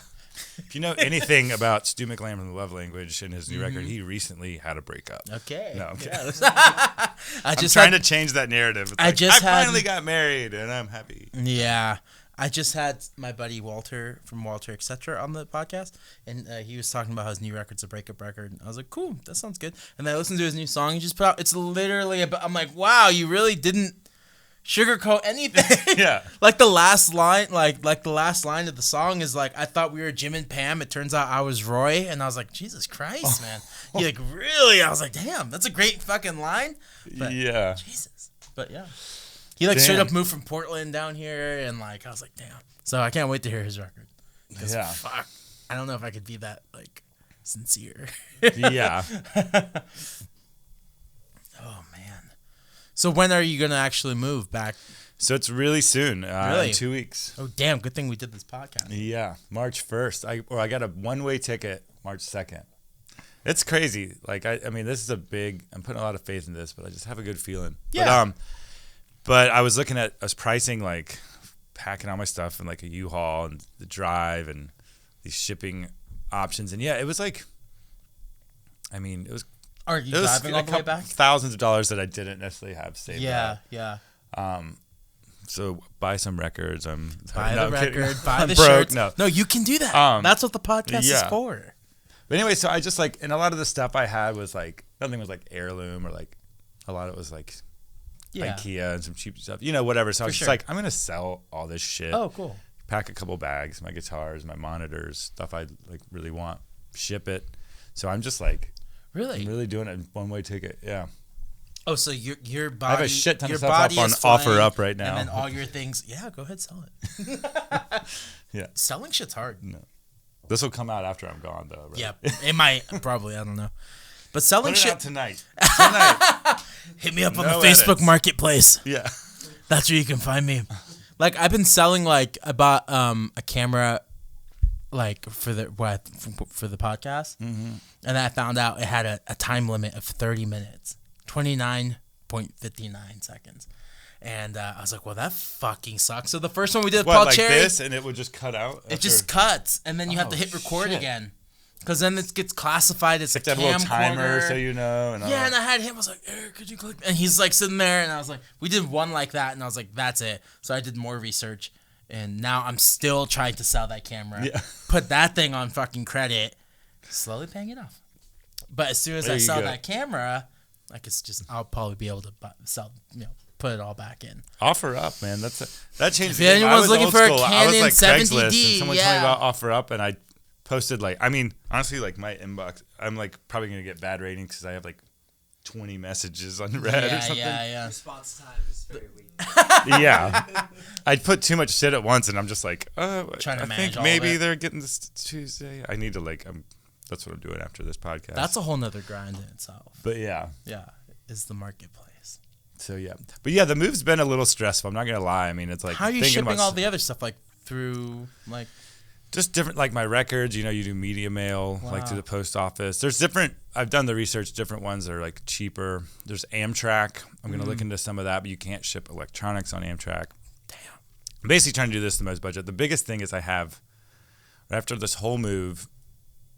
If you know anything about Stu McLaren from The Love Language and his new record, he recently had a breakup. Okay. No, okay. Yeah, I'm trying to change that narrative. It's I finally got married and I'm happy. Yeah. I just had my buddy Walter from Walter Etc. on the podcast, and he was talking about how his new record's a breakup record. And I was like, cool, that sounds good. And then I listened to his new song he just put out. It's literally about, I'm like, wow, you really didn't sugarcoat anything. Yeah. Like the last line, like the last line of the song is like, I thought we were Jim and Pam. It turns out I was Roy. And I was like, Jesus Christ, man. He like, really? I was like, damn, that's a great fucking line. But, yeah. Jesus. But yeah. He like straight up moved from Portland down here, and like I was like, damn. So I can't wait to hear his record. Yeah. Fuck. I don't know if I could be that like sincere. Yeah. Oh man. So when are you gonna actually move back? So it's really soon. Really? In 2 weeks. Oh damn! Good thing we did this podcast. Yeah, March 1st. I got a one-way ticket March 2nd. It's crazy. Like I mean, this is I'm putting a lot of faith in this, but I just have a good feeling. Yeah. But I was looking at us pricing, like packing all my stuff in like a U-Haul and the drive and these shipping options. And yeah, it was like, I mean, it was. Are you driving all the way back? Thousands of dollars that I didn't necessarily have saved. Yeah. So buy some records. Buy the record. Buy the broke. shirts. No, you can do that. That's what the podcast is for. But anyway, so I just like, and a lot of the stuff I had was like, nothing was like heirloom or like, a lot of it was like. IKEA and some cheap stuff, whatever. So I was just like, I'm going to sell all this shit. Oh, cool. Pack a couple bags, my guitars, my monitors, stuff I like really want, ship it. So I'm just like, really? I'm really doing it in one-way ticket. Yeah. Oh, so your body. I have a shit ton of stuff up on OfferUp right now. And then all your things. Yeah, go ahead, sell it. Yeah. Selling shit's hard. No. This will come out after I'm gone, though. Right? Yeah, it might. Probably. I don't know. But selling shit out tonight. Hit me up on the Facebook Marketplace. Yeah. That's where you can find me. Like I've been selling I bought a camera like for the podcast. Mm-hmm. And I found out it had a time limit of 30 minutes. 29.59 seconds. And I was like, well, that fucking sucks. So the first one we did with Paul Cherry. This and it would just cut out? It just cuts. And then you have to hit record again. Because then it gets classified as a camcorder. Little timer, so you know. And and I had him. I was like, Eric, could you click? And he's like sitting there, and I was like, we did one like that, and I was like, that's it. So I did more research, and now I'm still trying to sell that camera. Yeah. Put that thing on fucking credit, slowly paying it off. But as soon as I sell that camera, like I'll probably be able to sell, put it all back in. OfferUp, man. That changed. If anyone's looking for a Canon I was like 70D, Craigslist, and someone told me about OfferUp, and I posted honestly, like my inbox, I'm like probably gonna get bad ratings because I have like 20 messages unread or something. Yeah. Response time is very weak. Yeah, I put too much shit at once, and I'm just like, trying to I manage think maybe all of it. they're getting this Tuesday. I need to that's what I'm doing after this podcast. That's a whole nother grind in itself. But yeah, is the marketplace. So yeah, but yeah, the move's been a little stressful. I'm not gonna lie. I mean, it's like how are you shipping all the other stuff like through like just different like my records. You know, you do media mail like to the post office. There's different. I've done the research. Different ones that are like cheaper. There's Amtrak. I'm gonna look into some of that, but you can't ship electronics on Amtrak. Damn. I'm basically trying to do this the most budget. The biggest thing is I have after this whole move.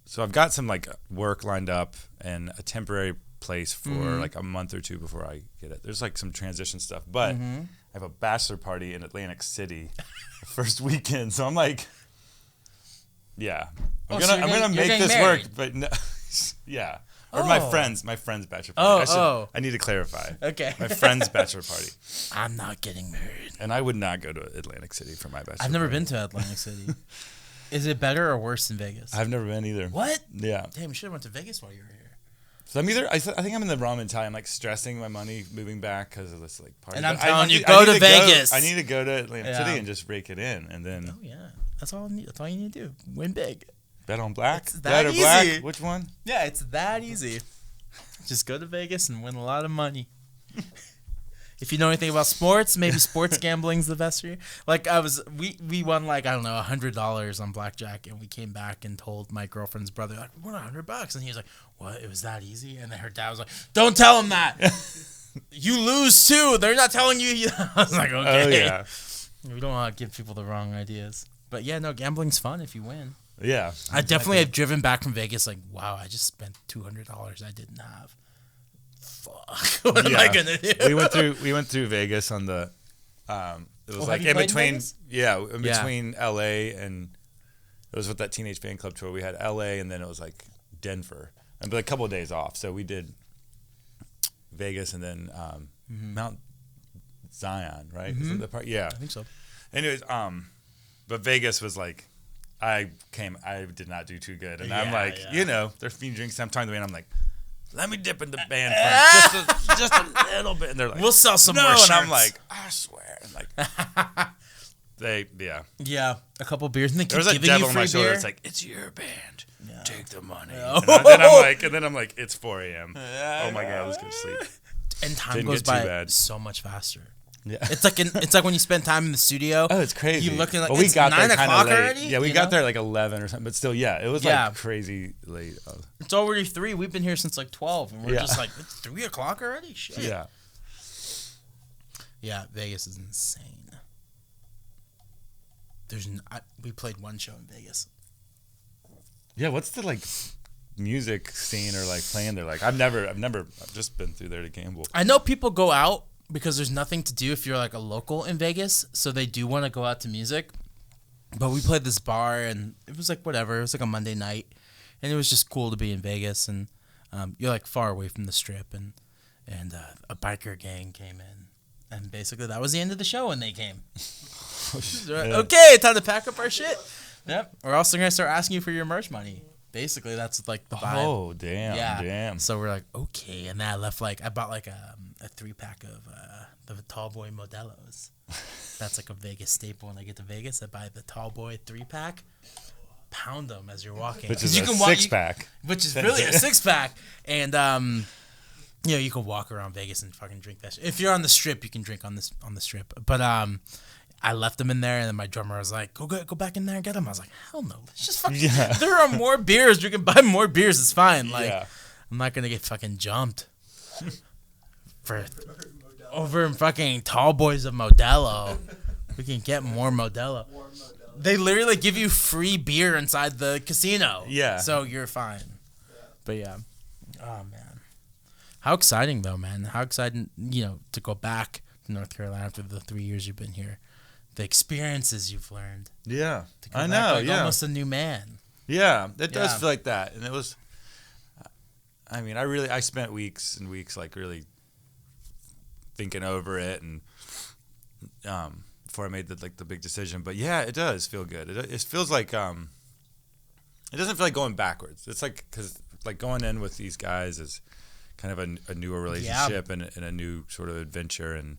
So I've got some like work lined up and a temporary place for like a month or two before I get it. There's like some transition stuff, but I have a bachelor party in Atlantic City the first weekend, so I'm like, yeah, I'm gonna make this married. work, but no, yeah, or my friend's bachelor party. I need to clarify. Okay, my friend's bachelor party. I'm not getting married, and I would not go to Atlantic City for my bachelor. I've never party. been to Atlantic City. Is it better or worse than Vegas? I've never been either. What? Yeah. Damn, you should have went to Vegas while you were here. So I'm either I think I'm in the wrong mentality. I'm like stressing my money moving back because of this like party. And I'm But telling I you, need go to to Vegas. I need to go to Atlantic City and just rake it in, and then Oh yeah, that's all you need to do. Win big. bet on black. It's Bet that or black? easy. Which one? Yeah, it's that easy. Just go to Vegas and win a lot of money. If you know anything about sports, maybe sports gambling's the best for you. Like we won like I don't know $100 on blackjack, and we came back and told my girlfriend's brother like we won $100, and he was like, "What? It was that easy?" And then her dad was like, "Don't tell him that. You lose too. They're not telling you." I was like, "Okay." Oh yeah. We don't want to give people the wrong ideas, but yeah, no, gambling's fun if you win. Yeah. I definitely have driven back from Vegas like, wow, I just spent $200 I didn't have. Fuck. What am I gonna do? We went through Vegas on the it was like have you in played between Vegas? in between LA and it was with that Teenage Fan Club tour. We had LA and then it was like Denver. And but a couple of days off. So we did Vegas and then Mount Zion, right? Is it the part? Yeah. I think so. Anyways, but Vegas was like I did not do too good. And I'm like, you know, they're feeding drinks. I'm talking to the man, I'm like, let me dip in the band front just a little bit. And they're like, we'll sell some more and shirts. I'm like, I swear. And like, yeah, a couple beers and they keep there's a giving devil you on free my shoulder. beer. It's like, it's your band. Yeah. Take the money. Yeah. And then I'm like, it's 4 a.m. Oh my God, let's go to sleep. And time Didn't goes get too by bad. so much faster. Yeah. It's like when you spend time in the studio. Oh, it's crazy. You looking like but we it's got 9 there kind o'clock of late. already. Yeah, we got there like 11 or something. But still, yeah, it was like crazy late. It's already 3. We've been here since like 12, and we're just like, it's 3 o'clock already. Shit. Yeah. Yeah, Vegas is insane. We played one show in Vegas. Yeah, what's the like music scene or like playing there? Like I've just been through there to gamble. I know people go out because there's nothing to do if you're like a local in Vegas, so they do want to go out to music. But we played this bar and it was like whatever. It was like a Monday night, and it was just cool to be in Vegas. And you're like far away from the strip, and a biker gang came in, and basically that was the end of the show when they came. Okay, time to pack up our shit. Yep. Or else they're gonna start asking you for your merch money. Basically, that's like the vibe. Oh, damn. So we're like, okay, and then I bought like a 3-pack of the Tall Boy Modelos. That's like a Vegas staple. When I get to Vegas, I buy the Tall Boy 3-pack. Pound them as you're walking, which is a 6-pack. Which is really a 6-pack, and you know you can walk around Vegas and fucking drink that shit. If you're on the strip, you can drink on the strip. But I left them in there, and then my drummer was like, go back in there and get them. I was like, hell no. Let's just fucking, there are more beers. You can buy more beers. It's fine. Like, I'm not going to get fucking jumped for over in fucking Tall Boys of Modelo. We can get more Modelo. They literally give you free beer inside the casino. Yeah. So you're fine. But yeah. Oh, man. How exciting, though, man. How exciting, to go back to North Carolina after the 3 years you've been here. The experiences you've learned. Yeah, I know. Like almost a new man. Yeah, it does feel like that, and it was. I mean, I spent weeks and weeks like really thinking over it, and before I made the big decision. But yeah, it does feel good. It feels like it doesn't feel like going backwards. It's like because like going in with these guys is kind of a newer relationship and a new sort of adventure and.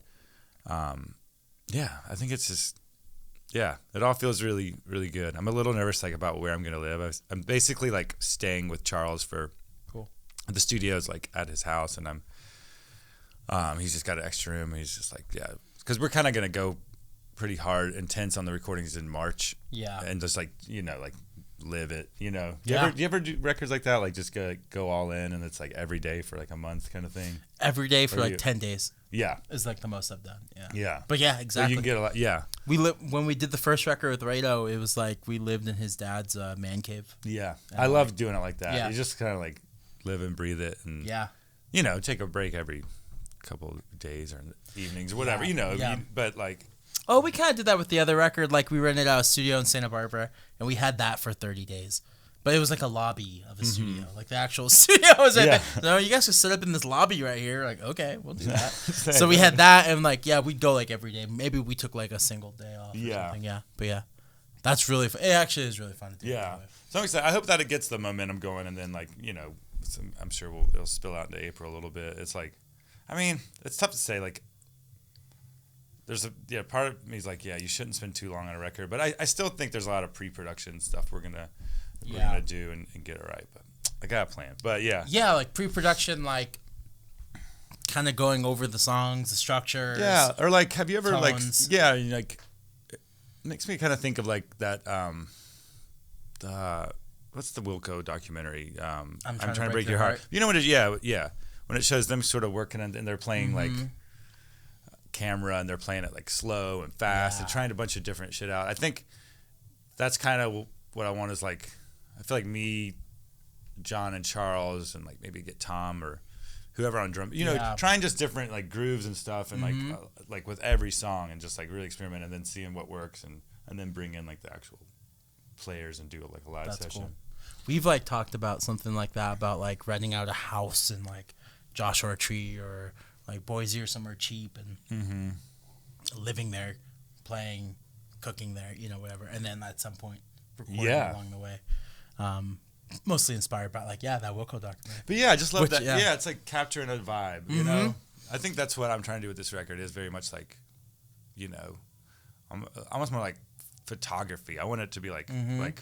Yeah, I think it's just, it all feels really, really good. I'm a little nervous like about where I'm going to live. I'm basically like staying with Charles for, cool. The studio's like at his house, and I'm He's just got an extra room. And he's just like, yeah, because we're kind of gonna go pretty hard, intense on the recordings in March. Yeah. And just like like live it. Do you ever do records like that? Like just go all in, and it's like every day for like a month kind of thing. Every day for like 10 days. Yeah. Is like the most I've done. Yeah. Yeah. But yeah, exactly. So you can get a lot. Yeah. When we did the first record with Rado, it was like we lived in his dad's man cave. Yeah. I love doing it like that. Yeah. You just kind of like live and breathe it, and take a break every couple of days or evenings or whatever. Yeah. But like. Oh, we kind of did that with the other record. Like we rented out a studio in Santa Barbara, and we had that for 30 days. But it was like a lobby of a studio. Like the actual studio was right there. No, you guys can sit up in this lobby right here. Like, okay, we'll do that. So we had that, and like, we'd go like every day. Maybe we took like a single day off or something. Yeah. But yeah, that's really fun. It actually is really fun to do. Yeah. So I'm excited. I hope that it gets the momentum going, and then like, I'm sure it'll spill out into April a little bit. It's like, I mean, it's tough to say. Like, there's part of me is like, you shouldn't spend too long on a record, but I still think there's a lot of pre-production stuff we're gonna do and get it right. But I got a plan. But like pre-production, like kind of going over the songs, the structure. Yeah, or like, have you ever tones. like it makes me kind of think of like that what's the Wilco documentary? I'm trying to break your heart. You know what it? Yeah. When it shows them sort of working and they're playing like camera, and they're playing it like slow and fast and trying a bunch of different shit out. I think that's kind of what I want is like, I feel like me, John and Charles, and like maybe get Tom or whoever on drum, trying just different like grooves and stuff, and like with every song, and just like really experiment, and then seeing what works, and then bring in like the actual players and do like a live session. Cool. We've like talked about something like that, about like renting out a house in like Joshua Tree or like Boise or somewhere cheap, and living there, playing, cooking there, whatever, and then at some point recording along the way. Mostly inspired by like that Wilco documentary. But I just love that. Yeah, it's like capturing a vibe. You know, I think that's what I'm trying to do with this record. Is very much like, almost more like photography. I want it to be like like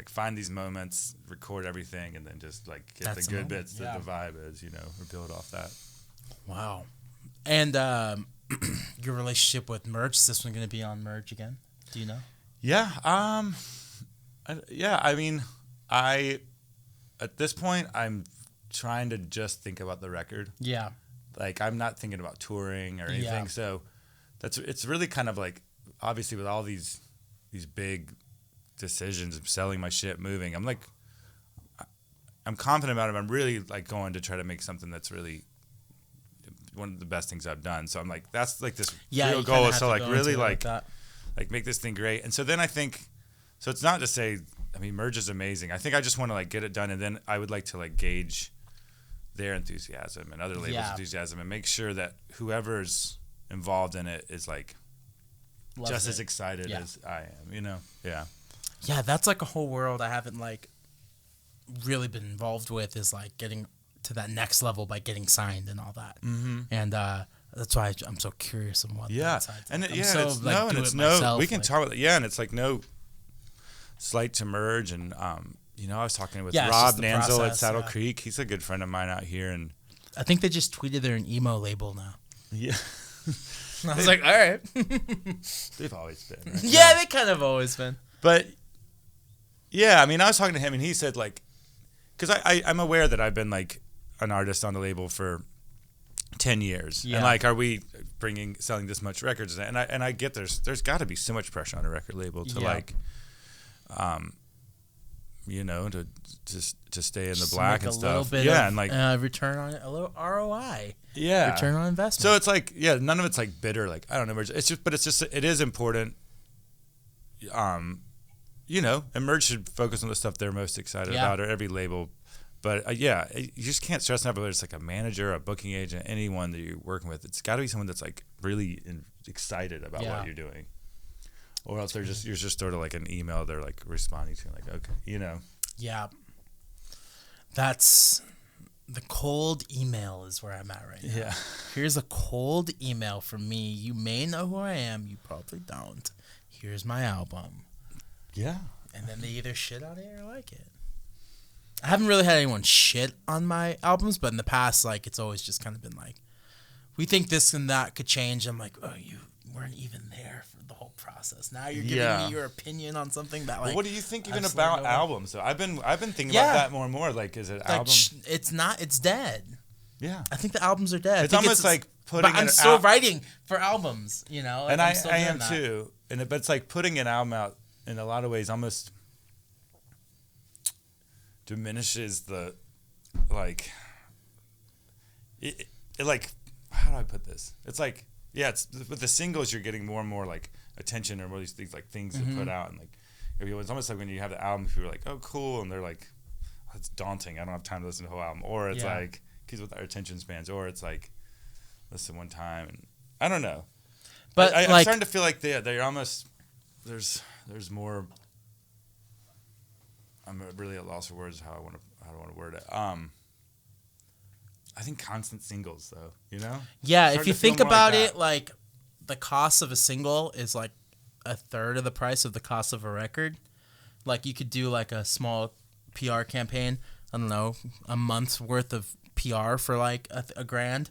find these moments, record everything, and then just like get the good bits that the vibe is, or build off that. Wow. And your relationship with merch, is this one going to be on merch again? Do you know? Yeah. I mean, at this point, I'm trying to just think about the record. Yeah. Like, I'm not thinking about touring or anything. Yeah. So it's really kind of like, obviously with all these big decisions of selling my shit, moving, I'm confident about it. I'm really like going to try to make something that's really one of the best things I've done. So I'm like, that's like this real goal is to like really like make this thing great. And so then I think, so it's not to say, I mean, merge is amazing. I think I just want to like get it done, and then I would like to like gauge their enthusiasm and other labels' enthusiasm, and make sure that whoever's involved in it is like just as excited as I am. Yeah, that's like a whole world I haven't like really been involved with, is like getting to that next level by getting signed and all that. And that's why I'm so curious on what that side's like. And we can talk about it. Yeah, and it's like no slight to merge, and I was talking with Rob Nanzel at Saddle Creek. He's a good friend of mine out here, and I think they just tweeted they're an emo label now. Yeah. I was like, all right. They've always been. Right? Yeah, they kind of always been. But yeah, I mean, I was talking to him, and he said like, because I'm aware that I've been like an artist on the label for 10 years, and like, are we selling this much records? And I get there's got to be so much pressure on a record label to like, to stay in the black and stuff. And like return on a little ROI. Yeah, return on investment. So it's like, none of it's like bitter. Like, I don't know, it is important. And merge should focus on the stuff they're most excited about, or every label. But you just can't stress enough whether it's like a manager, a booking agent, anyone that you're working with. It's got to be someone that's like really excited about what you're doing, or else you're just sort of like an email they're like responding to, like, okay, Yeah, that's the cold email is where I'm at right now. Yeah, here's a cold email from me. You may know who I am. You probably don't. Here's my album. Yeah. And then they either shit on it or like it. I haven't really had anyone shit on my albums, but in the past, like, it's always just kind of been like, we think this and that could change. I'm like, oh, you weren't even there for the whole process. Now you're giving me your opinion on something that, like, well, what do you think even about albums? So I've been thinking about that more and more. Like, is it like, album? It's dead. Yeah. I think the albums are dead. It's almost like putting. But I'm still writing for albums, you know. Like, and I'm still I doing am that. too. But it's like putting an album out in a lot of ways almost diminishes the, like, it like, how do I put this? It's like, yeah, it's with the singles you're getting more and more like attention or more these things like things to put out, and like it's almost like when you have the album, people are like, oh cool, and they're like, oh, it's daunting, I don't have time to listen to the whole album, or it's like kids with our attention spans, or it's like listen one time, and I don't know, but I'm starting to feel like they're almost there's more. I'm really at loss for words how I want to word it. I think constant singles though, you know? Yeah, if you think about it, like the cost of a single is like a third of the price of the cost of a record. Like you could do like a small PR campaign, I don't know, a month's worth of PR for like a grand.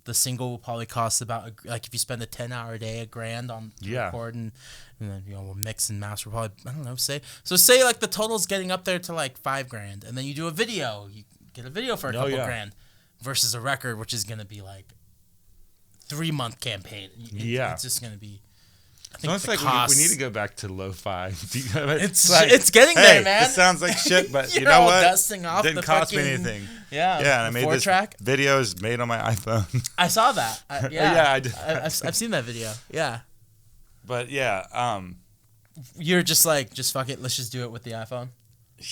The single will probably cost about like if you spend a 10-hour day, $1,000 on record and then we'll mix and master. Probably I don't know. Say like the total's getting up there to like $5,000, and then you do a video. You get a video for a couple grand, versus a record, which is gonna be like 3-month campaign. It's just gonna be. I think it's like we need to go back to lo-fi. It's getting there, man. It sounds like shit, but you know what? Dusting off didn't cost me anything. Yeah, and I made this videos made on my iPhone. I saw that. I did. I've seen that video. Yeah, but yeah, you're just like, just fuck it. Let's just do it with the iPhone.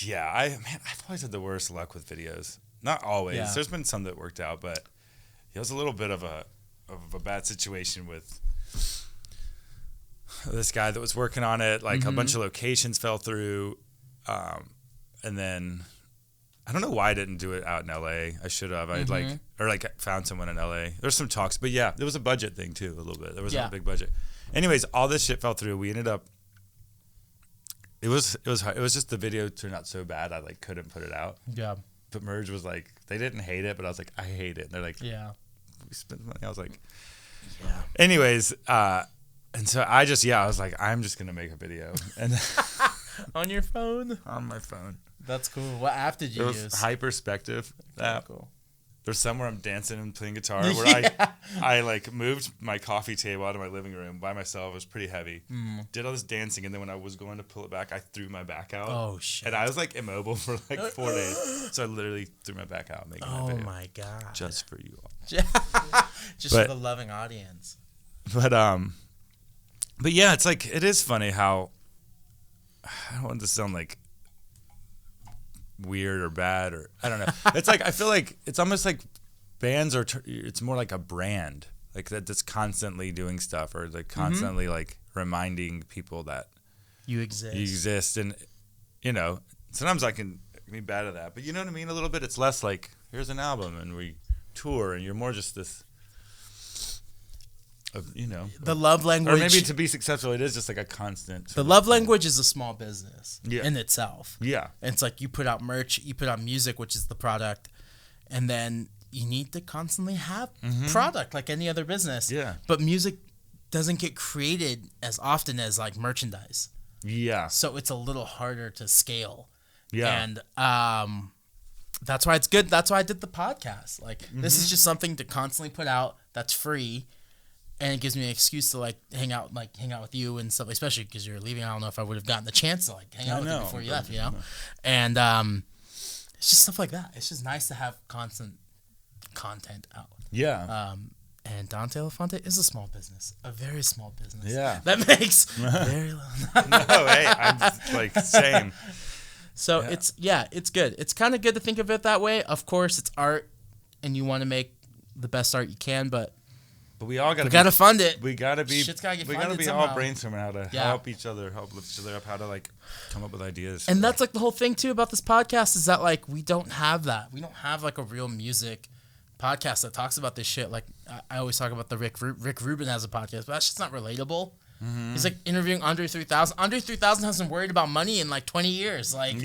Yeah, I've always had the worst luck with videos. Not always. Yeah. There's been some that worked out, but it was a little bit of a bad situation with this guy that was working on it. Like a bunch of locations fell through, and then I don't know why I didn't do it out in LA. I should have. I'd found someone in LA. There's some talks, but yeah, there was a budget thing too a little bit. There was a big budget. Anyways, all this shit fell through. We ended up. It was hard. It was just the video turned out so bad I like couldn't put it out. Yeah. But Merge was like, they didn't hate it, but I was like, I hate it. And they're like, yeah, we spent money. I was like, yeah. Anyways, and so I was like, I'm just gonna make a video. And on your phone? On my phone. That's cool. What app did you use? Hyperspective app. Cool. There's somewhere I'm dancing and playing guitar where I like moved my coffee table out of my living room by myself. It was pretty heavy. Did all this dancing, and then when I was going to pull it back, I threw my back out. Oh shit! And I was like immobile for like 4 days. So I literally threw my back out making that video. Oh my god! Just for you all. Just for the loving audience. But yeah, it's like it is funny how I don't want this to sound like weird or bad or I don't know. It's like I feel like it's almost like bands are it's more like a brand like that's constantly doing stuff or like constantly like reminding people that you exist. And you know sometimes I can be bad at that, but you know what I mean, a little bit. It's less like here's an album and we tour and you're more just this the love language, or maybe to be successful it is just like a constant. The love language is a small business in itself. Yeah, and it's like you put out merch, you put out music, which is the product, and then you need to constantly have product like any other business. Yeah, but music doesn't get created as often as like merchandise. Yeah, so it's a little harder to scale. Yeah, and that's why it's good. That's why I did the podcast. Like this is just something to constantly put out that's free. And it gives me an excuse to like hang out with you and stuff, especially because you're leaving. I don't know if I would have gotten the chance to like hang out with you before you left, you know. And it's just stuff like that. It's just nice to have constant content out. Yeah. And Dante Elephante is a small business, a very small business. Yeah. That makes very little. No, hey, I'm like same. So it's good. It's kind of good to think of it that way. Of course, it's art, and you want to make the best art you can, but we all gotta fund it. We gotta be. Shit's gotta get funded we gotta be somehow. all brainstorming how to help lift each other up, how to like come up with ideas. And that's like the whole thing too about this podcast is that like we don't have that. We don't have like a real music podcast that talks about this shit. Like I always talk about the Rick Rubin has a podcast, but that's just not relatable. He's like interviewing Andre 3000. Andre 3000 hasn't worried about money in like 20 years. Like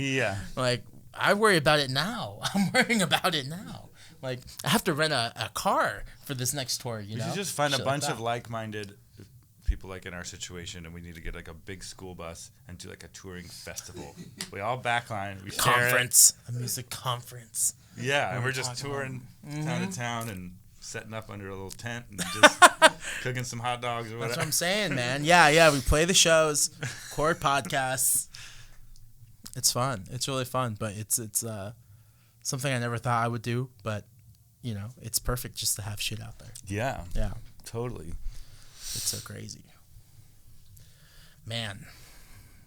I worry about it now. I'm worrying about it now. Like, I have to rent a car for this next tour, you know? We should just find Shit a bunch like of like-minded people like in our situation, and we need to get like a big school bus and do like a touring festival. We all backline. We conference. A music conference. Yeah, and we're just touring town to town and setting up under a little tent and just cooking some hot dogs or whatever. That's what I'm saying, man. Yeah. We play the shows, record podcasts. It's fun. It's really fun, but it's something I never thought I would do, but you know, it's perfect just to have shit out there. Yeah. Yeah. Totally. It's so crazy. Man.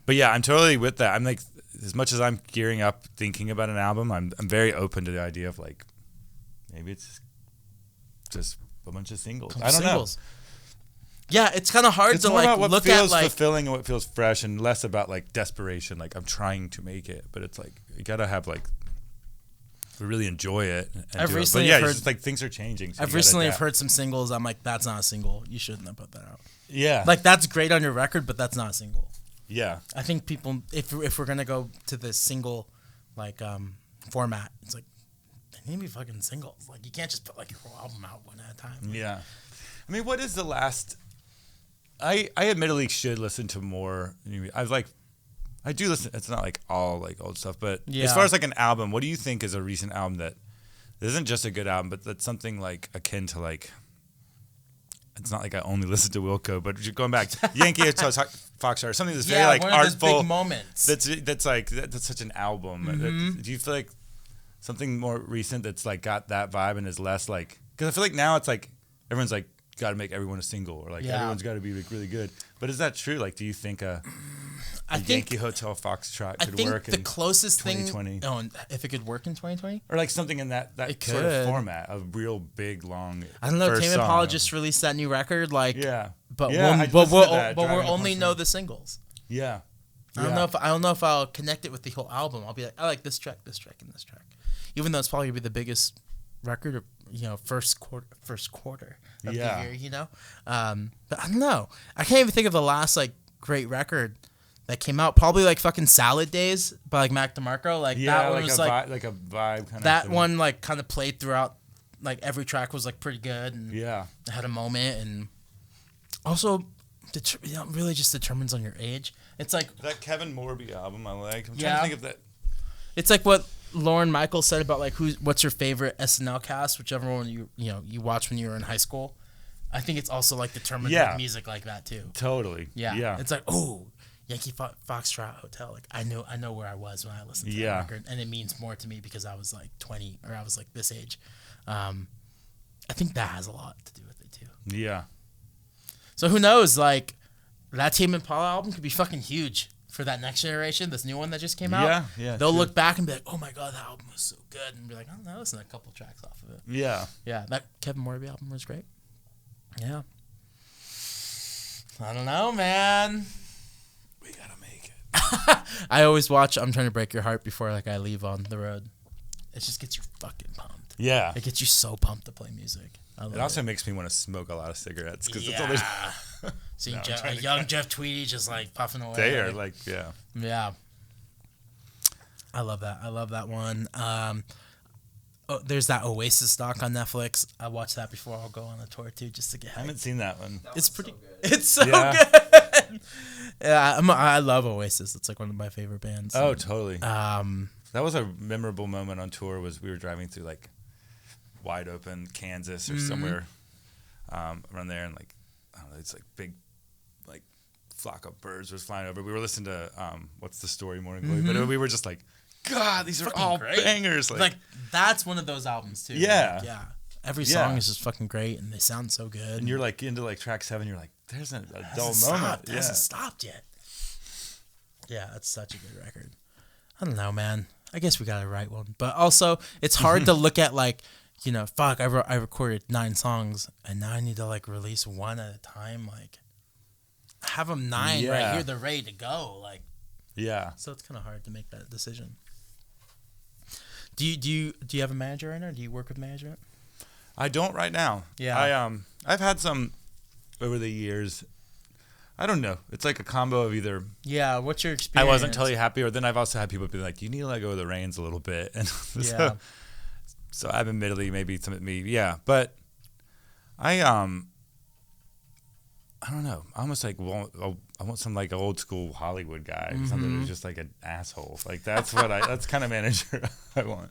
But yeah, I'm totally with that. I'm like, as much as I'm gearing up thinking about an album, I'm very open to the idea of like, maybe it's just a bunch of singles. I don't know. Yeah, it's kind of hard it's to more like about what look feels at like fulfilling and what feels fresh, and less about like desperation. Like I'm trying to make it, but it's like you gotta have like really enjoy it. And I've recently but yeah, heard, it's just like things are changing. So I've recently heard some singles. I'm like, that's not a single. You shouldn't have put that out. Yeah, like that's great on your record, but that's not a single. Yeah, I think people, if we're gonna go to this single like format, it's like they need to be fucking singles. Like you can't just put like your whole album out one at a time. Yeah, I mean, what is the last? I admittedly should listen to more. I do listen. It's not like all like old stuff, but as far as like an album, what do you think is a recent album that isn't just a good album, but that's something like akin to like? It's not like I only listen to Wilco, but going back, Yankee Foxtrot, something that's very like one artful. Of those big moments. That's such an album. Mm-hmm. Do you feel like something more recent that's like got that vibe and is less like? Because I feel like now it's like everyone's like got to make everyone a single, or like everyone's got to be like really good. But is that true? Like, do you think a Yankee Hotel Foxtrot could work in 2020? The closest thing. Oh, and if it could work in 2020, or like something in that sort of format, a real big long. I don't know. Tame Impala just released that new record, like but we'll only know the singles. Yeah. I don't know if I'll connect it with the whole album. I'll be like, I like this track, and this track, even though it's probably gonna be the biggest record of first quarter of the year, you know. But I don't know. I can't even think of the last like great record that came out. Probably like fucking Salad Days by like Mac DeMarco. Like that one was like a vibe kind of. That one like kind of played throughout. Like every track was like pretty good and had a moment, and also really just determines on your age. It's like that Kevin Morby album I like. I'm trying to think of that. It's like what Lauren Michaels said about like what's your favorite SNL cast, whichever one you watched when you were in high school. I think it's also like determined with music like that too. Totally. Yeah. It's like, oh, Yankee Foxtrot Hotel. Like I know where I was when I listened to that record, and it means more to me because I was like 20 or I was like this age. I think that has a lot to do with it too. Yeah. So who knows? Like that Tame Impala album could be fucking huge for that next generation. This new one that just came out. Yeah. They'll look back and be like, "Oh my god, that album was so good," and be like, "Oh no, listen to a couple tracks off of it." Yeah. That Kevin Morby album was great. Yeah. I don't know, man. We gotta make it. I always watch I'm Trying to Break Your Heart before like I leave on the road. It just gets you fucking pumped. Yeah. It gets you so pumped to play music. It also makes me want to smoke a lot of cigarettes because it's all seeing young Jeff Tweedy just like puffing away. They are like yeah. I love that one. There's that Oasis doc on Netflix. I watched that before I'll go on a tour too, just to get hyped. I haven't seen that one. It's pretty. It's so good. Yeah, I love Oasis. It's like one of my favorite bands. Oh, totally. That was a memorable moment on tour. Was we were driving through like wide open Kansas or somewhere around there, and like I don't know, it's like big like flock of birds was flying over. We were listening to What's the Story, Morning Glory, but we were just like, God, these are all great bangers. Like that's one of those albums too. Yeah, like, every song is just fucking great, and they sound so good. And you're like into like track 7. You're like, there's a dull moment. It hasn't stopped yet. Yeah, that's such a good record. I don't know, man. I guess we gotta write one, but also it's hard to look at like, fuck. I recorded 9 songs, and now I need to like release one at a time. Like, I have them 9 right here. They're ready to go. Like, So it's kind of hard to make that decision. Do you have a manager right now? Do you work with management? I don't right now. Yeah. I've had some over the years. I don't know. It's like a combo of either. Yeah. What's your experience? I wasn't totally happy, or then I've also had people be like, "You need to let go of the reins a little bit," and so So I've admittedly maybe some of me, yeah. But I don't know. I almost like I want some like old school Hollywood guy, something who's just like an asshole. Like that's what that's kind of manager I want.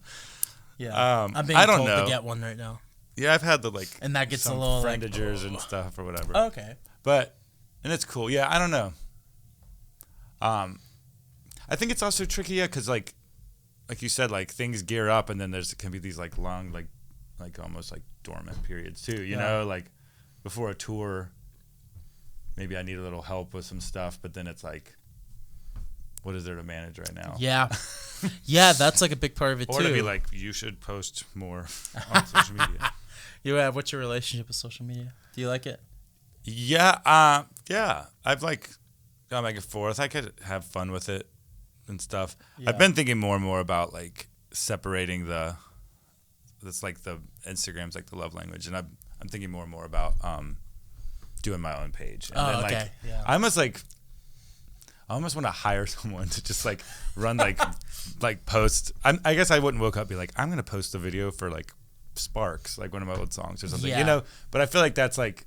Yeah, I'm being I don't told know. to get one right now. Yeah, I've had the like, and that gets some a little friendagers and stuff or whatever. Okay, and it's cool. Yeah, I don't know. I think it's also tricky, yeah, because like you said, like things gear up, and then can be these like long, like almost like dormant periods too. You know, like before a tour, maybe I need a little help with some stuff, but then it's like, what is there to manage right now? Yeah, yeah, that's like a big part of it or too. Or to be like, you should post more on social media. What's your relationship with social media? Do you like it? Yeah, yeah. I've like gone back and forth. I could have fun with it and stuff. Yeah. I've been thinking more and more about like separating that's like the Instagram's like the love language, and I'm thinking more and more about doing my own page. And then, okay. Like, yeah. I almost want to hire someone to just like run like like post. I guess I wouldn't woke up and be like, I'm gonna post a video for like Sparks, like one of my old songs or something, you know. But I feel like that's like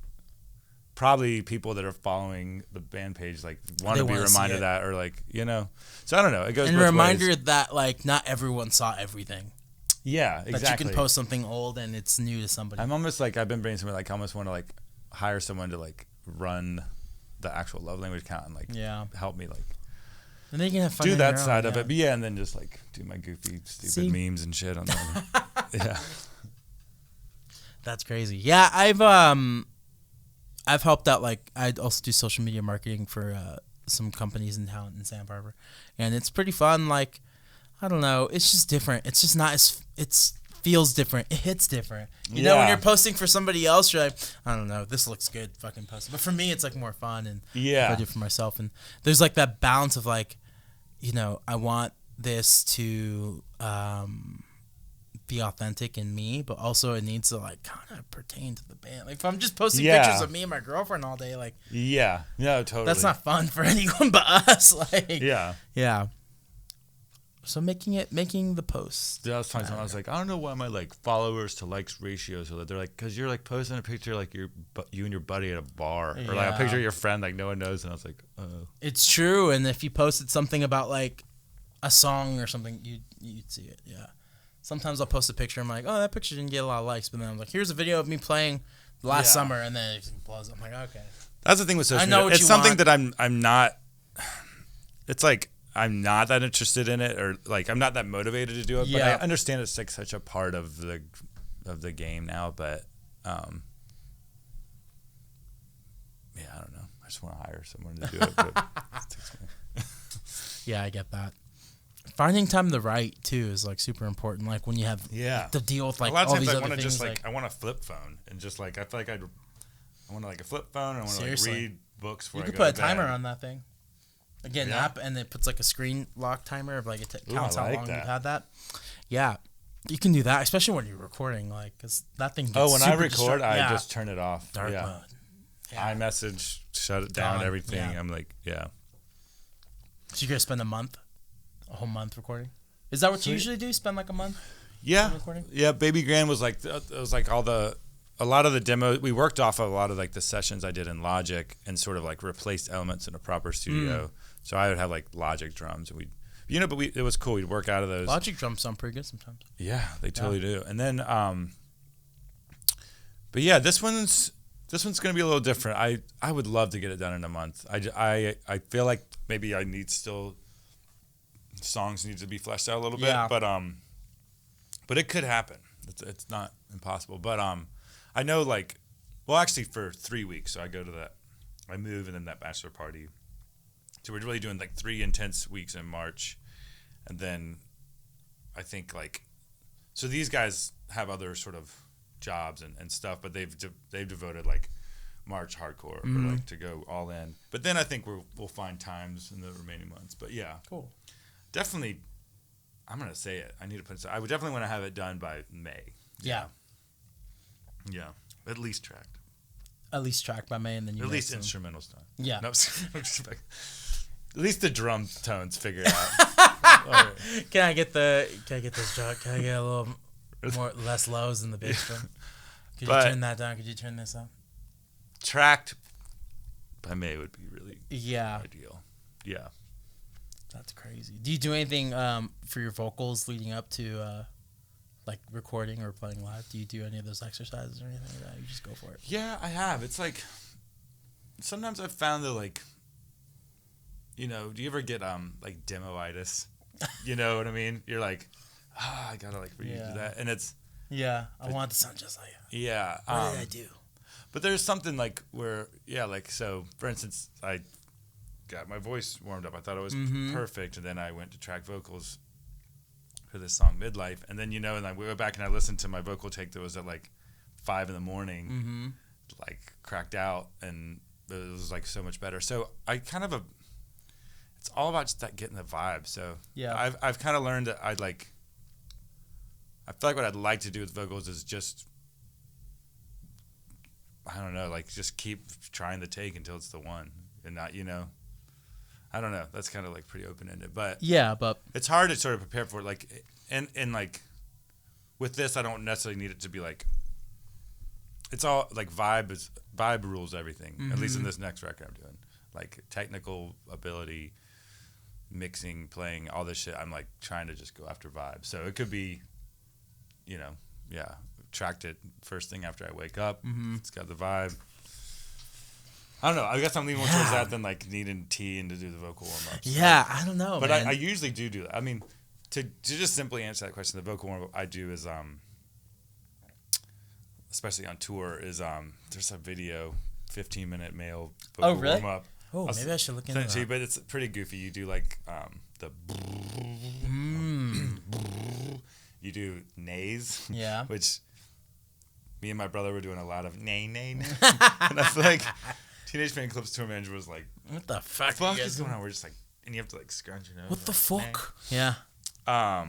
probably people that are following the band page like want to be reminded of that, or like, you know. So I don't know. It goes. And a reminder ways. That like not everyone saw everything. Yeah, exactly. That you can post something old and it's new to somebody. I'm almost like I've been brainstorming like I almost want to like hire someone to like run the actual love language account and like help me like. And then you can have fun. Do that side of it, but and then just like do my goofy, stupid memes and shit on that. Yeah. That's crazy. Yeah, I've helped out. Like I also do social media marketing for some companies in town in Santa Barbara, and it's pretty fun. Like I don't know, it's just different. It's just not as it feels different. It hits different. You know, when you're posting for somebody else, you're like, I don't know, this looks good, fucking post it. But for me, it's like more fun, and I do it for myself. And there's like that balance of like, you know, I want this to be authentic in me, but also it needs to like kind of pertain to the band. Like if I'm just posting pictures of me and my girlfriend all day, like totally, that's not fun for anyone but us. Like yeah. So making the post. Yeah, I was talking to someone. I was like, I don't know why my like followers to likes ratios are. They're like, because you're like posting a picture like you and your buddy at a bar, or like a picture of your friend like no one knows, and I was like, oh. It's true, and if you posted something about like a song or something, you'd see it. Yeah. Sometimes I'll post a picture. I'm like, oh, that picture didn't get a lot of likes, but then I'm like, here's a video of me playing last summer, and then it blows up. I'm like, okay. That's the thing with social media. It's something that I'm not. It's like. I'm not that interested in it, or like I'm not that motivated to do it. But I understand it's like such a part of the game now. But I don't know. I just want to hire someone to do it. But yeah, I get that. Finding time to write too is like super important. Like when you have to deal with like a lot of all times these I want other to things. Just like I want a flip phone and just like I feel like I want like a flip phone. And I want to like read books. You could put a timer on that thing. Again, app, and it puts like a screen lock timer of like it counts how long you've had that. Yeah, you can do that, especially when you're recording, like because that thing. Gets when I record, I just turn it off. Dark mode. Yeah. iMessage, shut it down, everything. Yeah. I'm like, So you're gonna spend a whole month recording? Is that what you usually do? Spend like a month? Yeah. Recording? Yeah. Baby Grand was like it was like a lot of the demos. We worked off of a lot of like the sessions I did in Logic and sort of like replaced elements in a proper studio. So I would have like Logic drums, and it was cool. We'd work out of those. Logic drums sound pretty good sometimes. Yeah, they totally do. And then, but yeah, this one's gonna be a little different. I would love to get it done in a month. I feel like maybe songs need to be fleshed out a little bit, but it could happen. It's not impossible. But I know like, well, actually for 3 weeks. So I move and then that bachelor party. So we're really doing like 3 intense weeks in March, and then I think like, so these guys have other sort of jobs and stuff, but they've devoted like March hardcore or like to go all in. But then I think we'll find times in the remaining months. But yeah, cool. Definitely, I'm gonna say it. I need to I would definitely want to have it done by May. Yeah. Yeah, at least tracked. At least tracked by May, and then you at least instrumentals done. Yeah. No, at least the drum tones figured out. Can I get this, Chuck? Can I get a little less lows in the bass drum. Could you turn that down? Could you turn this up? Tracked by May would be really ideal. Yeah. That's crazy. Do you do anything for your vocals leading up to like recording or playing live? Do you do any of those exercises or anything like that? You just go for it? Yeah, I have. It's like sometimes I've found that like, you know, do you ever get like demoitis? You know what I mean? You're like, I gotta like redo that, and it's I want it to sound just like it. Yeah. What did I do? But there's something like where like so for instance I got my voice warmed up. I thought it was perfect, and then I went to track vocals for this song Midlife, and then and I went back and I listened to my vocal take that was at like 5 a.m, like cracked out, and it was like so much better. So I kind of it's all about just that getting the vibe. So I've kind of learned that I feel like what I'd like to do with vocals is just, I don't know, like just keep trying the take until it's the one, and not, I don't know. That's kind of like pretty open ended, but it's hard to sort of prepare for it. Like, and like with this, I don't necessarily need it to be like. It's all like vibe rules everything. At least in this next record I'm doing, like technical ability, mixing, playing, all this shit. I'm like trying to just go after vibe. So it could be, tracked it first thing after I wake up. It's got the vibe. I don't know. I guess I'm leaning more towards that than like needing tea and to do the vocal warm ups. Yeah, I don't know. But I usually do that. I mean, to just simply answer that question, the vocal warm up I do is especially on tour is there's a video 15-minute male vocal warm up. Oh, maybe I should look into that. But it's pretty goofy. You do like the you do nays. Yeah. Which me and my brother were doing a lot of nay. And I feel like Teenage Fan Club's tour manager was like, what the fuck is going on? We're just like, and you have to like scrunch your nose. What the fuck? Nay. Yeah.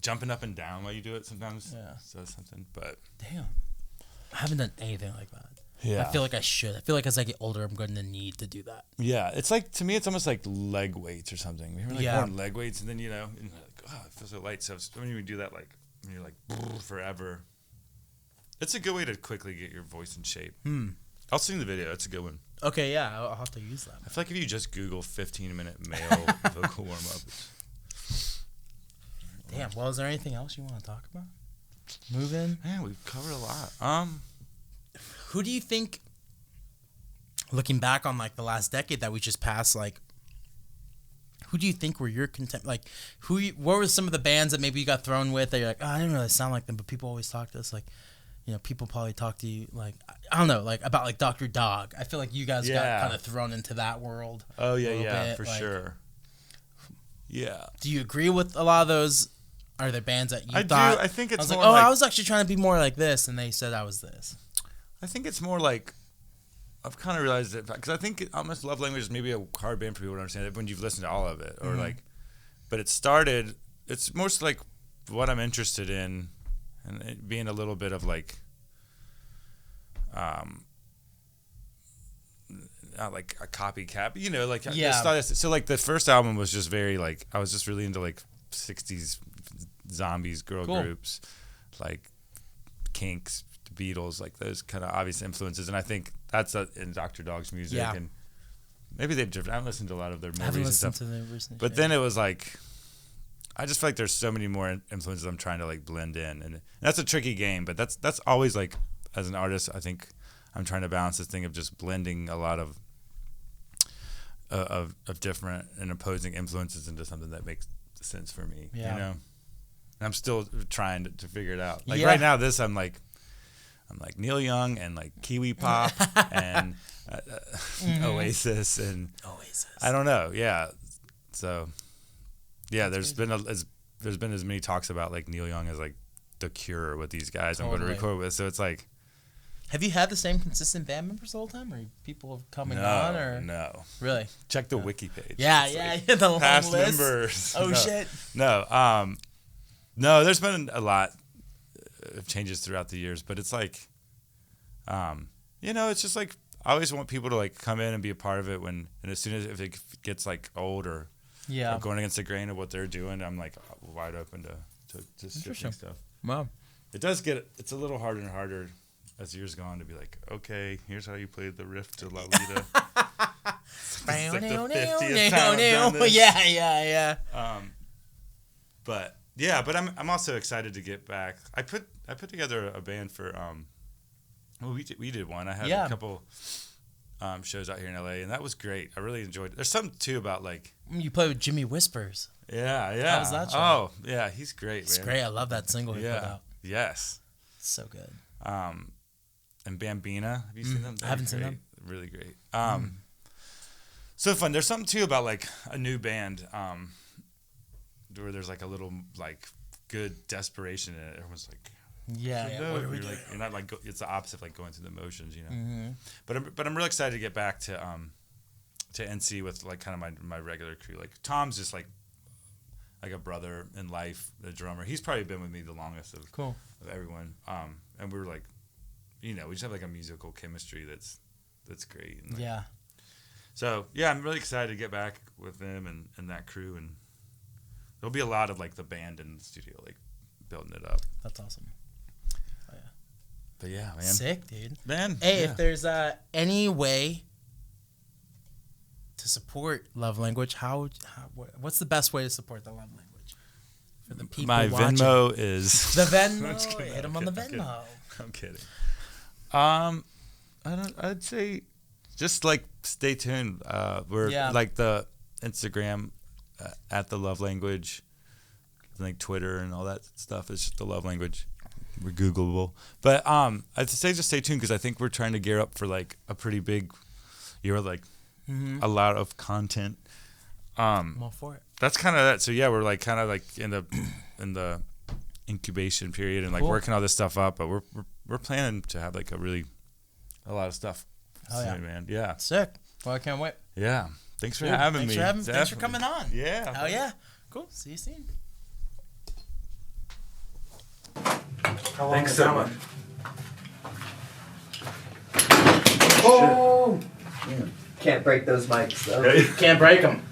Jumping up and down while you do it sometimes. Yeah. So something, but damn, I haven't done anything like that. Yeah. I feel like I should. I feel like as I get older, I'm going to need to do that. Yeah, it's like, to me, it's almost like leg weights or something. We were like more leg weights, and then and you're like, oh, it feels so light. So when you do that, like when you're like forever, it's a good way to quickly get your voice in shape. I'll sing the video. It's a good one. Okay, yeah, I'll have to use that. I feel like if you just Google 15-minute male vocal warm up. Damn. Well, is there anything else you want to talk about? Move in. Man, we've covered a lot. Who do you think, looking back on like the last decade that we just passed, like, who do you think were your what were some of the bands that maybe you got thrown with that you're like, oh, I didn't really sound like them, but people always talk to us, like, people probably talk to you, like, I don't know, like about like Dr. Dog. I feel like you guys got kind of thrown into that world. Oh yeah, for sure. Yeah. Do you agree with a lot of those? Are there bands that you thought? I do. I think it's more like, I was actually trying to be more like this, and they said I was this. I think it's more like, I've kind of realized it, because I think Almost Love Language is maybe a hard band for people to understand it when you've listened to all of it, or but it's most like what I'm interested in, and it being a little bit of like, not like a copycat, but like, so like the first album was just very like, I was just really into like 60s zombies, girl groups, like Kinks, Beatles, like those kind of obvious influences, and I think that's in Dr. Dog's music, and maybe they've drifted. I haven't listened to a lot of their more recent stuff, but then it was like, I just feel like there's so many more influences I'm trying to like blend in, and that's a tricky game, but that's always like, as an artist, I think I'm trying to balance this thing of just blending a lot of different and opposing influences into something that makes sense for me, And I'm still trying to figure it out. Like right now, I'm like Neil Young and like Kiwi Pop and Oasis and I don't know. Yeah. So there's been as many talks about like Neil Young as like the Cure with these guys I'm going to record with. So it's like, have you had the same consistent band members the whole time, or people coming on? Or no, really? Check the wiki page. Yeah, the long past list. members. Oh shit. No, no. There's been a lot of changes throughout the years, but it's like, it's just like I always want people to like come in and be a part of it and as soon as if it gets like old or going against the grain of what they're doing, I'm like wide open to to stripping stuff. Wow. It's a little harder and harder as years go on to be like, okay, here's how you play the riff to Lolita. It's like the 50th time I've done this. Yeah. But I'm also excited to get back. I put together a band for we did one. I had a couple shows out here in LA, and that was great. I really enjoyed it. There's something too about like you play with Jimmy Whispers. Yeah. How was that show? Oh, yeah, he's great. It's great. I love that single he put out. Yes. It's so good. And Bambina, have you seen them? I haven't seen them. Really great. So fun. There's something too about like a new band, where there's like a little like good desperation in it. Everyone's like, what are we doing? You're not like it's the opposite of like going through the motions, you know. But I'm really excited to get back to NC with like kind of my regular crew. Like Tom's just like a brother in life, the drummer. He's probably been with me the longest of everyone. And we were like, you know, we just have like a musical chemistry that's great. And like, so I'm really excited to get back with them and that crew, and there'll be a lot of like the band in the studio, like building it up. That's awesome. Oh yeah. But yeah, man. Sick, dude. Man. Hey, if there's any way to support Love Language, what's the best way to support the Love Language for the people My watching? Venmo is the Venmo. Hit him on the Venmo. I'm kidding. I'd say just like stay tuned. We're like the Instagram at the Love Language, like Twitter and all that stuff is just the Love Language. We're Googleable, but I'd say just stay tuned because I think we're trying to gear up for like a pretty big year, like a lot of content. I'm all for it. That's kind of that. So yeah, we're like kind of like in the incubation period and like working all this stuff up, but we're planning to have like a lot of stuff soon, man. Yeah. Sick. Well, I can't wait. Yeah. Thanks for having me. Thanks for coming on. Yeah. Hell yeah. Cool. See you soon. Thanks so much. Oh! Can't break those mics though. Can't break them.